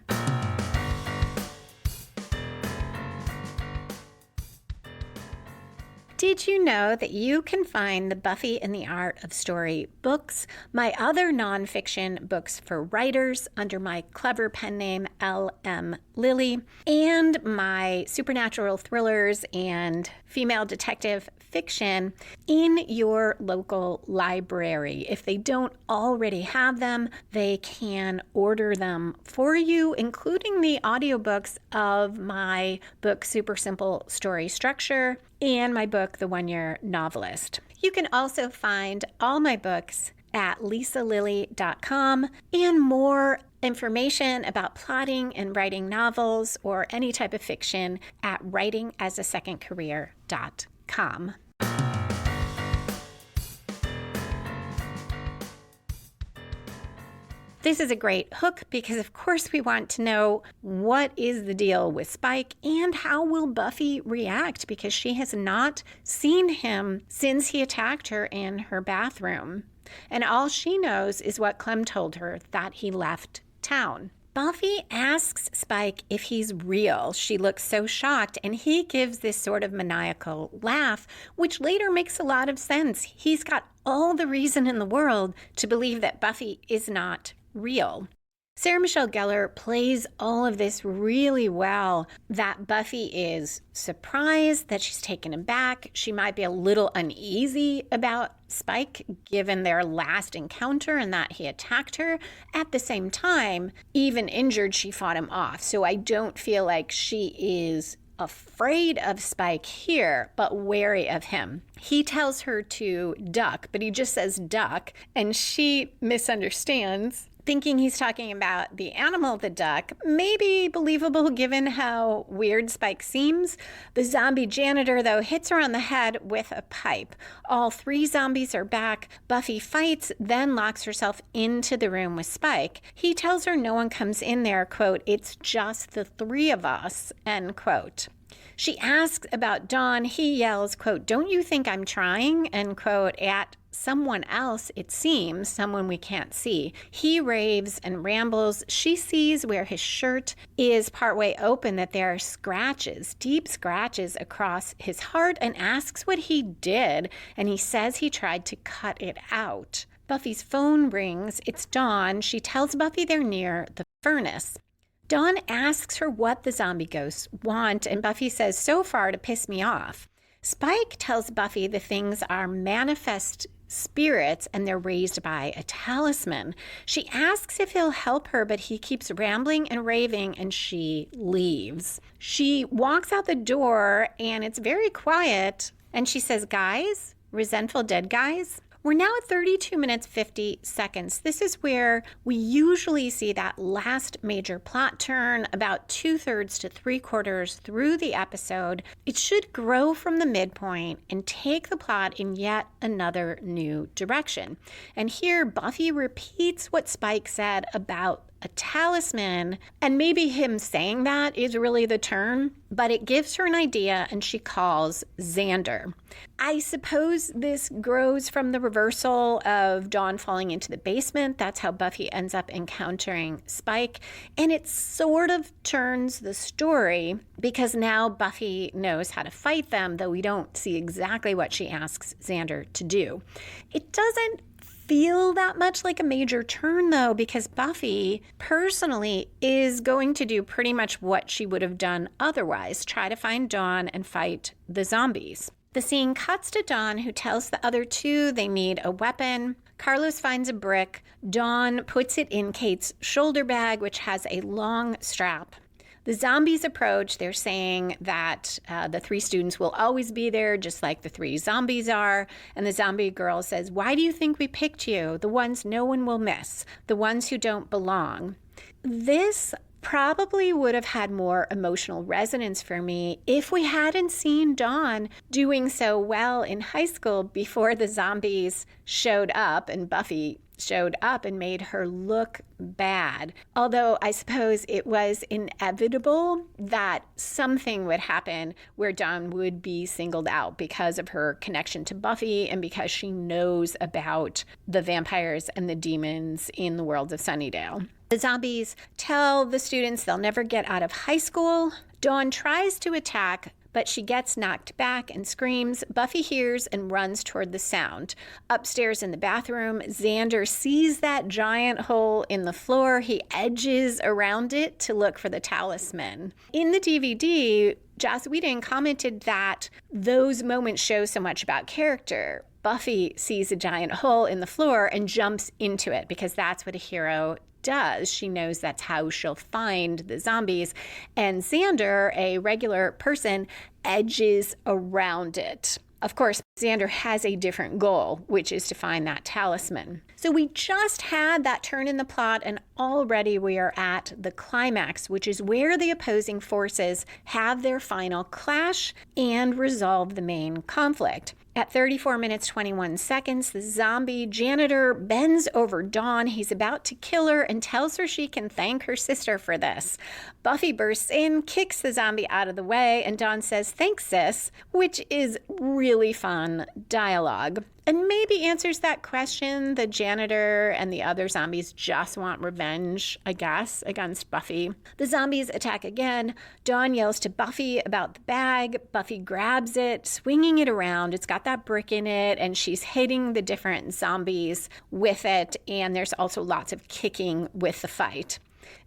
Did you know that you can find the Buffy and the Art of Story books, my other nonfiction books for writers under my clever pen name L.M. Lilly, and my supernatural thrillers and female detective fiction in your local library? If they don't already have them, they can order them for you, including the audiobooks of my book Super Simple Story Structure and my book The One-Year Novelist. You can also find all my books at lisalilly.com, and more information about plotting and writing novels or any type of fiction at writingasasecondcareer.com. This is a great hook because, of course, we want to know what is the deal with Spike and how will Buffy react, because she has not seen him since he attacked her in her bathroom. And all she knows is what Clem told her, that he left town. Buffy asks Spike if he's real. She looks so shocked, and he gives this sort of maniacal laugh, which later makes a lot of sense. He's got all the reason in the world to believe that Buffy is not real. Sarah Michelle Gellar plays all of this really well, that Buffy is surprised, that she's taken aback. She might be a little uneasy about Spike given their last encounter and that he attacked her. At the same time, even injured, she fought him off. So I don't feel like she is afraid of Spike here, but wary of him. He tells her to duck, but he just says duck, and she misunderstands, thinking he's talking about the animal, the duck. Maybe believable given how weird Spike seems. The zombie janitor, though, hits her on the head with a pipe. All three zombies are back. Buffy fights, then locks herself into the room with Spike. He tells her no one comes in there, quote, "It's just the three of us," end quote. She asks about Dawn. He yells, quote, "Don't you think I'm trying?" End quote, at someone else, it seems, someone we can't see. He raves and rambles. She sees where his shirt is partway open that there are scratches, deep scratches across his heart, and asks what he did. And he says he tried to cut it out. Buffy's phone rings. It's Dawn. She tells Buffy they're near the furnace. Dawn asks her what the zombie ghosts want, and Buffy says, "So far to piss me off." Spike tells Buffy the things are manifest spirits and they're raised by a talisman. She asks if he'll help her, but he keeps rambling and raving, and she leaves. She walks out the door and it's very quiet, and she says, "Guys, resentful dead guys?" We're now at 32 minutes, 50 seconds. This is where we usually see that last major plot turn, about 2/3 to 3/4 through the episode. It should grow from the midpoint and take the plot in yet another new direction. And here, Buffy repeats what Spike said about a talisman, and maybe him saying that is really the turn, but it gives her an idea, and she calls Xander. I suppose this grows from the reversal of Dawn falling into the basement. That's how Buffy ends up encountering Spike, and it sort of turns the story because now Buffy knows how to fight them, though we don't see exactly what she asks Xander to do. It doesn't feel that much like a major turn, though, because Buffy personally is going to do pretty much what she would have done otherwise, try to find Dawn and fight the zombies. The scene cuts to Dawn, who tells the other two they need a weapon. Carlos finds a brick. Dawn puts it in Kate's shoulder bag, which has a long strap. The zombies approach. They're saying that the three students will always be there, just like the three zombies are. And the zombie girl says, "Why do you think we picked you? The ones no one will miss, the ones who don't belong." This probably would have had more emotional resonance for me if we hadn't seen Dawn doing so well in high school before the zombies showed up and Buffy showed up and made her look bad. Although I suppose it was inevitable that something would happen where Dawn would be singled out because of her connection to Buffy and because she knows about the vampires and the demons in the world of Sunnydale. The zombies tell the students they'll never get out of high school. Dawn tries to attack, but she gets knocked back and screams. Buffy hears and runs toward the sound. Upstairs in the bathroom, Xander sees that giant hole in the floor. He edges around it to look for the talisman. In the DVD, Joss Whedon commented that those moments show so much about character. Buffy sees a giant hole in the floor and jumps into it because that's what a hero does. She knows that's how she'll find the zombies. And Xander, a regular person, edges around it. Of course, Xander has a different goal, which is to find that talisman. So we just had that turn in the plot, and already we are at the climax, which is where the opposing forces have their final clash and resolve the main conflict. At 34 minutes, 21 seconds, the zombie janitor bends over Dawn. He's about to kill her and tells her she can thank her sister for this. Buffy bursts in, kicks the zombie out of the way, and Dawn says, "Thanks, sis," which is really fun dialogue. And maybe answers that question. The janitor and the other zombies just want revenge, I guess, against Buffy. The zombies attack again. Dawn yells to Buffy about the bag. Buffy grabs it, swinging it around. It's got that brick in it, and she's hitting the different zombies with it. And there's also lots of kicking with the fight.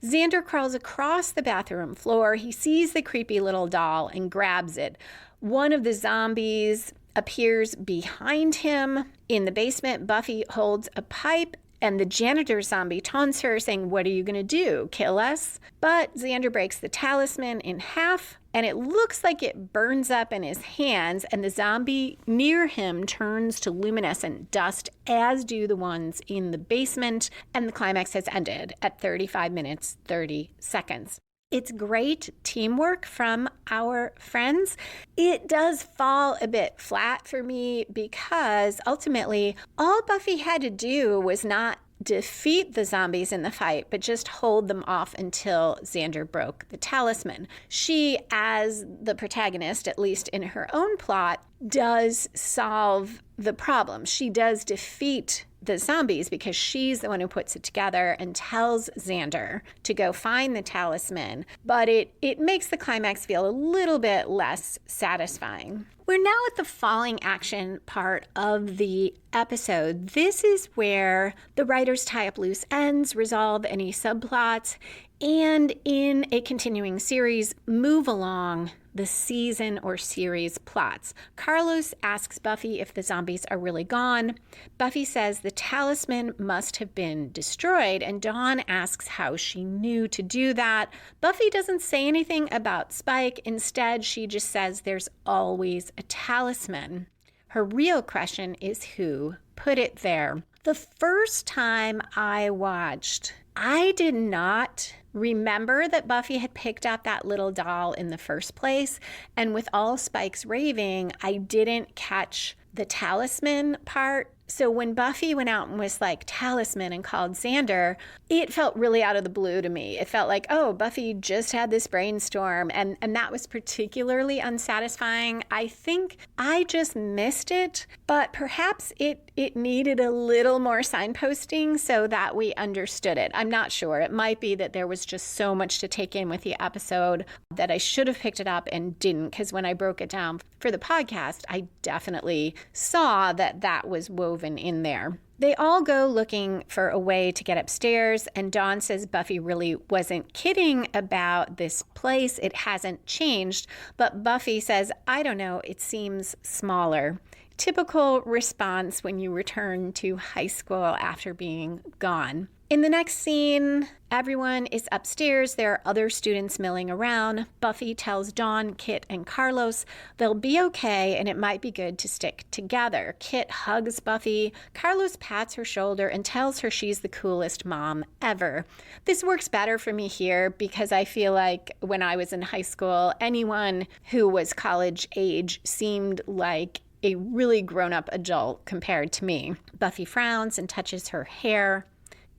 Xander crawls across the bathroom floor. He sees the creepy little doll and grabs it. One of the zombies appears behind him. In the basement, Buffy holds a pipe, and the janitor zombie taunts her, saying, "What are you going to do, kill us?" But Xander breaks the talisman in half, and it looks like it burns up in his hands, and the zombie near him turns to luminescent dust, as do the ones in the basement, and the climax has ended at 35 minutes, 30 seconds. It's great teamwork from our friends. It does fall a bit flat for me because ultimately all Buffy had to do was not defeat the zombies in the fight, but just hold them off until Xander broke the talisman. She, as the protagonist, at least in her own plot, does solve the problem. She does defeat the zombies because she's the one who puts it together and tells Xander to go find the talisman, but it makes the climax feel a little bit less satisfying. We're now at the falling action part of the episode. This is where the writers tie up loose ends, resolve any subplots, and in a continuing series, move along the season or series plots. Carlos asks Buffy if the zombies are really gone. Buffy says the talisman must have been destroyed, and Dawn asks how she knew to do that. Buffy doesn't say anything about Spike. Instead, she just says there's always a talisman. Her real question is who put it there. The first time I watched, I did not remember that Buffy had picked up that little doll in the first place. And with all Spike's raving, I didn't catch the talisman part. So when Buffy went out and was like, talisman, and called Xander, it felt really out of the blue to me. It felt like, oh, Buffy just had this brainstorm, and that was particularly unsatisfying. I think I just missed it, but perhaps it needed a little more signposting so that we understood it. I'm not sure. It might be that there was just so much to take in with the episode that I should have picked it up and didn't, because when I broke it down for the podcast, I definitely saw that was woven in there. They all go looking for a way to get upstairs, and Dawn says Buffy really wasn't kidding about this place. It hasn't changed, but Buffy says, I don't know, it seems smaller. Typical response when you return to high school after being gone. In the next scene, everyone is upstairs. There are other students milling around. Buffy tells Dawn, Kit, and Carlos they'll be okay and it might be good to stick together. Kit hugs Buffy. Carlos pats her shoulder and tells her she's the coolest mom ever. This works better for me here because I feel like when I was in high school, anyone who was college age seemed like a really grown-up adult compared to me. Buffy frowns and touches her hair.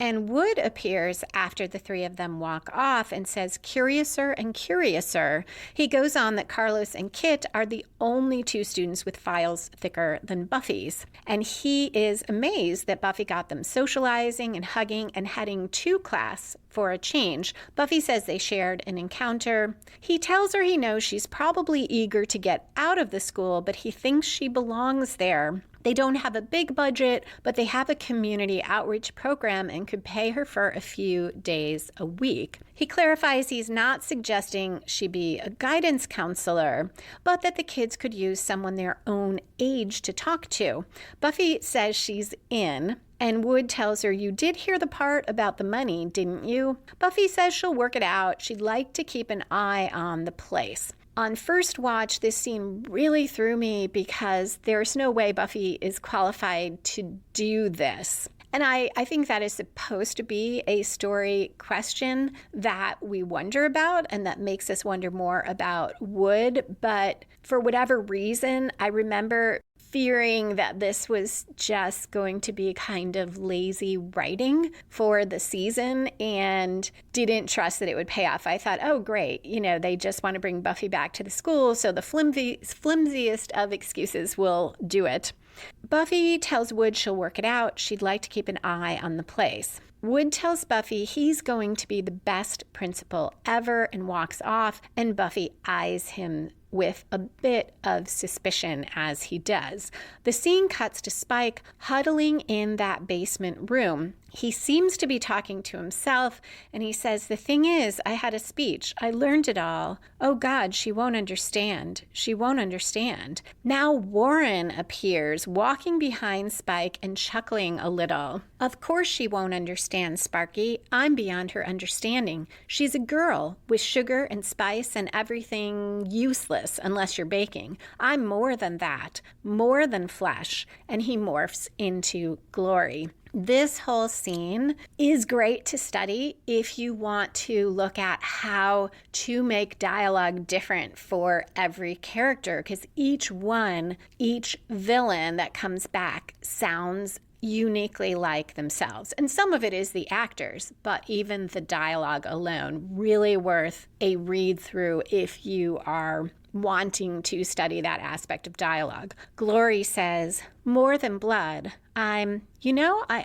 And Wood appears after the three of them walk off and says, curiouser and curiouser. He goes on that Carlos and Kit are the only two students with files thicker than Buffy's. And he is amazed that Buffy got them socializing and hugging and heading to class for a change. Buffy says they shared an encounter. He tells her he knows she's probably eager to get out of the school, but he thinks she belongs there. They don't have a big budget, but they have a community outreach program and could pay her for a few days a week. He clarifies he's not suggesting she be a guidance counselor, but that the kids could use someone their own age to talk to. Buffy says she's in, and Wood tells her, you did hear the part about the money, didn't you? Buffy says she'll work it out. She'd like to keep an eye on the place. On first watch, this scene really threw me because there's no way Buffy is qualified to do this. And I think that is supposed to be a story question that we wonder about and that makes us wonder more about Wood. But for whatever reason, I remember fearing that this was just going to be kind of lazy writing for the season and didn't trust that it would pay off. I thought, oh, great. They just want to bring Buffy back to the school, so the flimsiest of excuses will do it. Buffy tells Wood she'll work it out. She'd like to keep an eye on the place. Wood tells Buffy he's going to be the best principal ever and walks off, and Buffy eyes him with a bit of suspicion as he does. The scene cuts to Spike huddling in that basement room. He seems to be talking to himself, and he says, the thing is, I had a speech. I learned it all. Oh God, she won't understand. She won't understand. Now Warren appears, walking behind Spike and chuckling a little. Of course she won't understand, Sparky. I'm beyond her understanding. She's a girl with sugar and spice and everything useless unless you're baking. I'm more than that, more than flesh. And he morphs into Glory. This whole scene is great to study if you want to look at how to make dialogue different for every character, because each villain that comes back sounds uniquely like themselves. And some of it is the actors, but even the dialogue alone, really worth a read through if you are wanting to study that aspect of dialogue. Glory says, "More than blood. I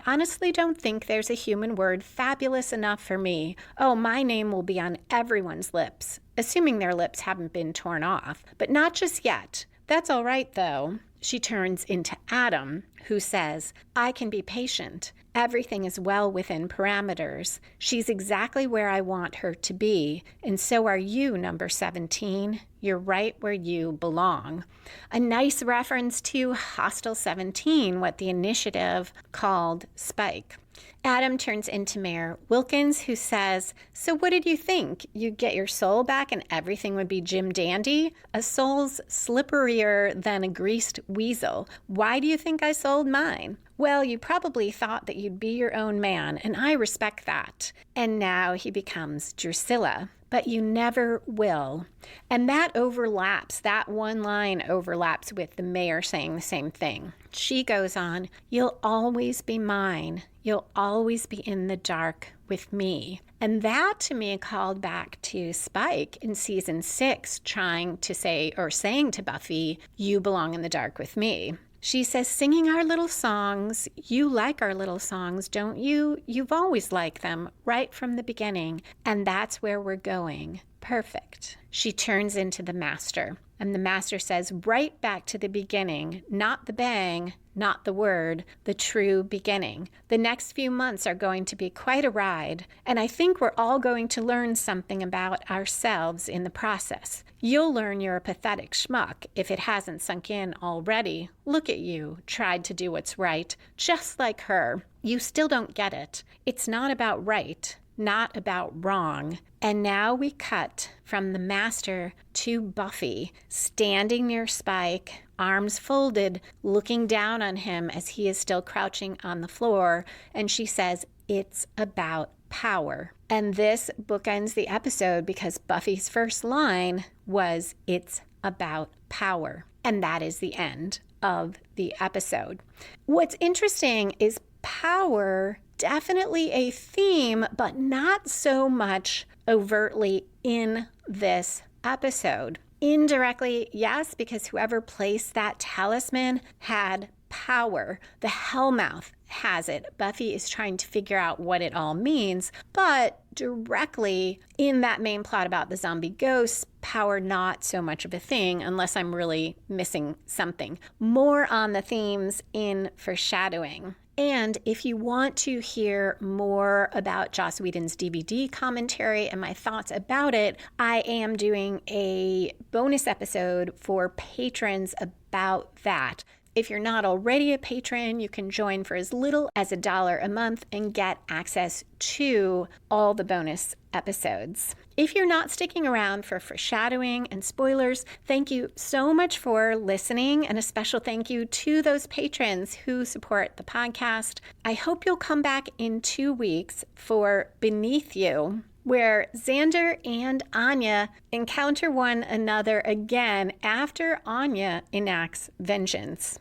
honestly don't think there's a human word fabulous enough for me. Oh, my name will be on everyone's lips, assuming their lips haven't been torn off, but not just yet. That's all right, though." She turns into Adam, who says, "I can be patient. Everything is well within parameters. She's exactly where I want her to be, and so are you, number 17. You're right where you belong." A nice reference to Hostel 17, what the initiative called Spike. Adam turns into Mayor Wilkins, who says, "So what did you think? You'd get your soul back and everything would be Jim Dandy? A soul's slipperier than a greased weasel. Why do you think I sold mine?" "Well, you probably thought that you'd be your own man, and I respect that." And now he becomes Drusilla. "But you never will." And that overlaps, that one line overlaps with the mayor saying the same thing. She goes on, "You'll always be mine. You'll always be in the dark with me." And that to me called back to Spike in season 6 trying to say or saying to Buffy, "You belong in the dark with me." She says, "Singing our little songs. You like our little songs, don't you? You've always liked them right from the beginning. And that's where we're going. Perfect." She turns into the master. And the master says, "Right back to the beginning, not the bang, not the word, the true beginning. The next few months are going to be quite a ride, and I think we're all going to learn something about ourselves in the process. You'll learn you're a pathetic schmuck if it hasn't sunk in already. Look at you, tried to do what's right, just like her. You still don't get it. It's not about right, not about wrong." And now we cut from the master to Buffy, standing near Spike, arms folded, looking down on him as he is still crouching on the floor. And she says, "It's about power." And this bookends the episode because Buffy's first line was, "It's about power." And that is the end of the episode. What's interesting is power, definitely a theme, but not so much overtly in this episode. Indirectly, yes, because whoever placed that talisman had power. The Hellmouth has it. Buffy is trying to figure out what it all means, but directly in that main plot about the zombie ghosts, power not so much of a thing unless I'm really missing something. More on the themes in foreshadowing. And if you want to hear more about Joss Whedon's DVD commentary and my thoughts about it, I am doing a bonus episode for patrons about that. If you're not already a patron, you can join for as little as $1 a month and get access to all the bonus episodes. If you're not sticking around for foreshadowing and spoilers, thank you so much for listening, and a special thank you to those patrons who support the podcast. I hope you'll come back in 2 weeks for Beneath You, where Xander and Anya encounter one another again after Anya enacts vengeance.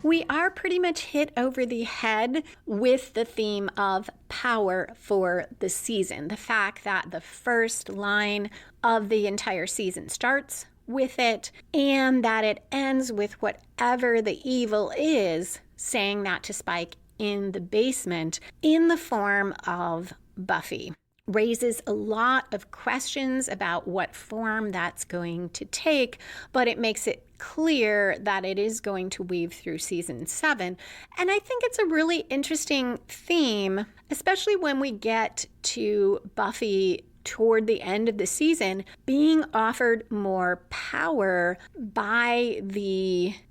We are pretty much hit over the head with the theme of power for the season. The fact that the first line of the entire season starts with it, and that it ends with whatever the evil is saying that to Spike in the basement in the form of Buffy. Raises a lot of questions about what form that's going to take, but it makes it clear that it is going to weave through season 7. And I think it's a really interesting theme, especially when we get to Buffy toward the end of the season, being offered more power by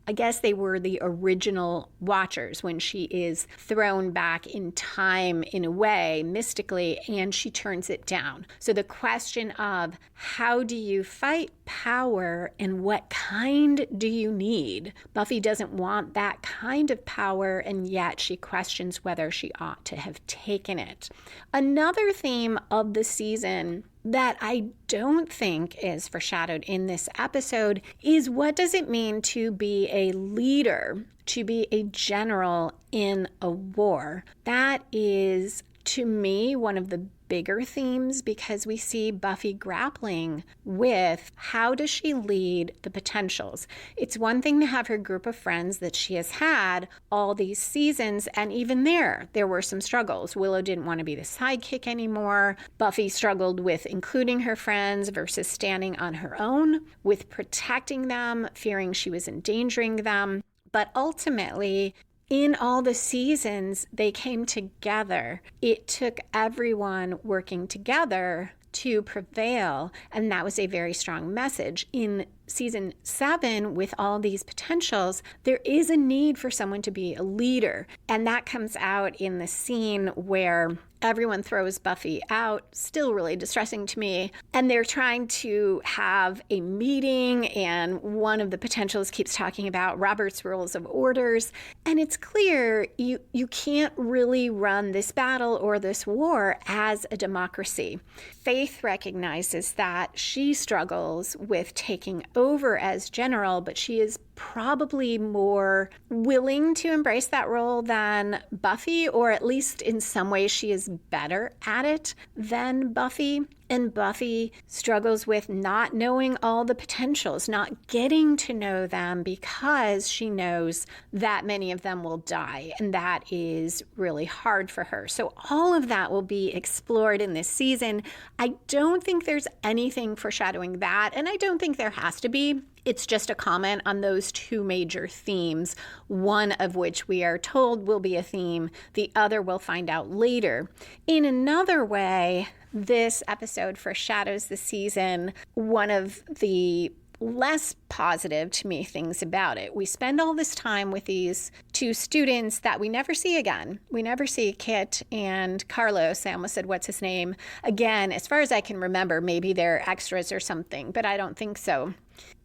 I guess they were the original Watchers, when she is thrown back in time in a way, mystically, and she turns it down. So the question of how do you fight power and what kind do you need? Buffy doesn't want that kind of power, and yet she questions whether she ought to have taken it. Another theme of the season that I don't think is foreshadowed in this episode is, what does it mean to be a leader, to be a general in a war? That is, to me, one of the bigger themes, because we see Buffy grappling with how does she lead the potentials. It's one thing to have her group of friends that she has had all these seasons, and even there were some struggles. Willow didn't want to be the sidekick anymore. Buffy struggled with including her friends versus standing on her own, with protecting them, fearing she was endangering them. But ultimately, in all the seasons, they came together. It took everyone working together to prevail, and that was a very strong message. In season 7, with all these potentials, there is a need for someone to be a leader, and that comes out in the scene where everyone throws Buffy out, still really distressing to me, and they're trying to have a meeting, and one of the potentials keeps talking about Robert's Rules of Orders, and it's clear you can't really run this battle or this war as a democracy. Faith recognizes that she struggles with taking over as general, but she is probably more willing to embrace that role than Buffy, or at least in some ways she is better at it than Buffy. And Buffy struggles with not knowing all the potentials, not getting to know them, because she knows that many of them will die, and that is really hard for her. So all of that will be explored in this season. I don't think there's anything foreshadowing that, and I don't think there has to be. It's just a comment on those two major themes, one of which we are told will be a theme, the other we'll find out later. In another way, this episode foreshadows the season, one of the less positive to me things about it. We spend all this time with these two students that we never see again. We never see Kit and Carlos. I almost said, what's his name? Again, as far as I can remember, maybe they're extras or something, but I don't think so.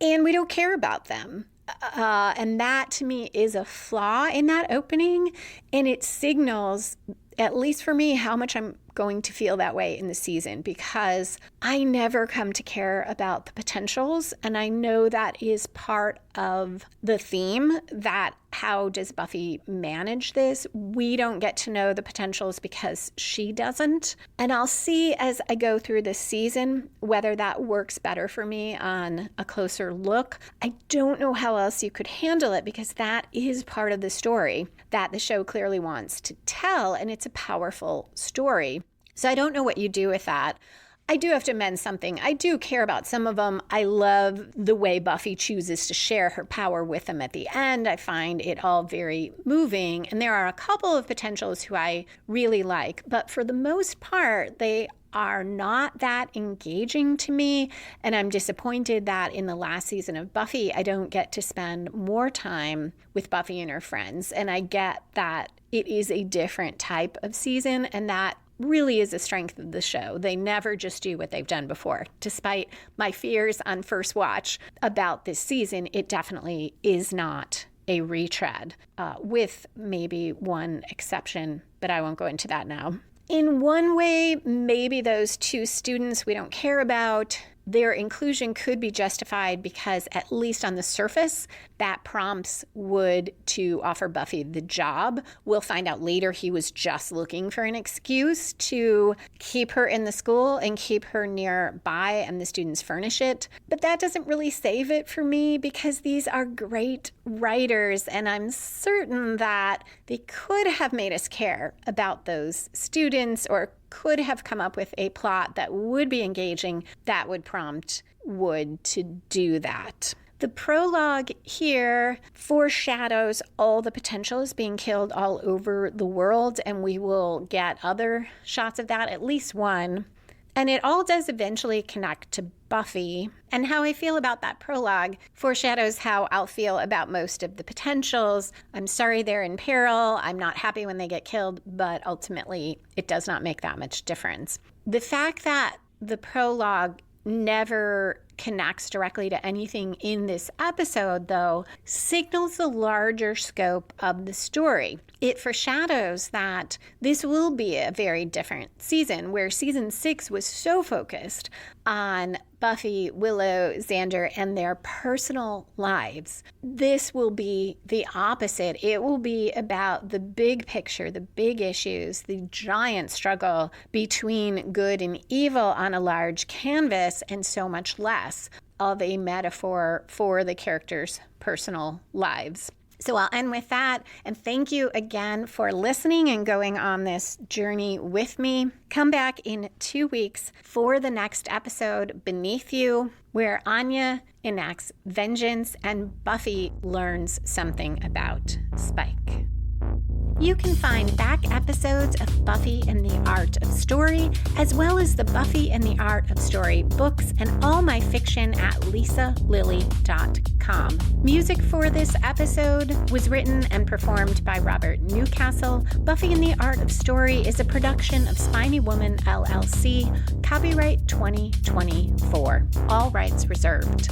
And we don't care about them. And that, to me, is a flaw in that opening. And it signals, at least for me, how much I'm going to feel that way in the season, because I never come to care about the potentials. And I know that is part of the theme, that how does Buffy manage this? We don't get to know the potentials because she doesn't. And I'll see as I go through this season whether that works better for me on a closer look. I don't know how else you could handle it, because that is part of the story that the show clearly wants to tell, and it's a powerful story. So I don't know what you do with that. I do have to amend something. I do care about some of them. I love the way Buffy chooses to share her power with them at the end. I find it all very moving. And there are a couple of potentials who I really like. But for the most part, they are not that engaging to me. And I'm disappointed that in the last season of Buffy, I don't get to spend more time with Buffy and her friends. And I get that it is a different type of season, and that really is a strength of the show. They never just do what they've done before. Despite my fears on first watch about this season, it definitely is not a retread, with maybe one exception, but I won't go into that now. In one way, maybe those two students we don't care about, their inclusion could be justified because, at least on the surface, that prompts Wood to offer Buffy the job. We'll find out later he was just looking for an excuse to keep her in the school and keep her nearby, and the students furnish it. But that doesn't really save it for me, because these are great writers, and I'm certain that they could have made us care about those students, or could have come up with a plot that would be engaging, that would prompt Wood to do that. The prologue here foreshadows all the potentials being killed all over the world, and we will get other shots of that, at least one. And it all does eventually connect to Buffy, and how I feel about that prologue foreshadows how I'll feel about most of the potentials. I'm sorry they're in peril. I'm not happy when they get killed, but ultimately it does not make that much difference. The fact that the prologue never connects directly to anything in this episode, though, signals the larger scope of the story. It foreshadows that this will be a very different season, where season 6 was so focused on Buffy, Willow, Xander, and their personal lives. This will be the opposite. It will be about the big picture, the big issues, the giant struggle between good and evil on a large canvas, and so much less of a metaphor for the characters' personal lives. So I'll end with that, and thank you again for listening and going on this journey with me. Come back in 2 weeks for the next episode, Beneath You, where Anya enacts vengeance and Buffy learns something about Spike. You can find back episodes of Buffy and the Art of Story, as well as the Buffy and the Art of Story books and all my fiction at lisalilly.com. Music for this episode was written and performed by Robert Newcastle. Buffy and the Art of Story is a production of Spiny Woman, LLC, copyright 2024. All rights reserved.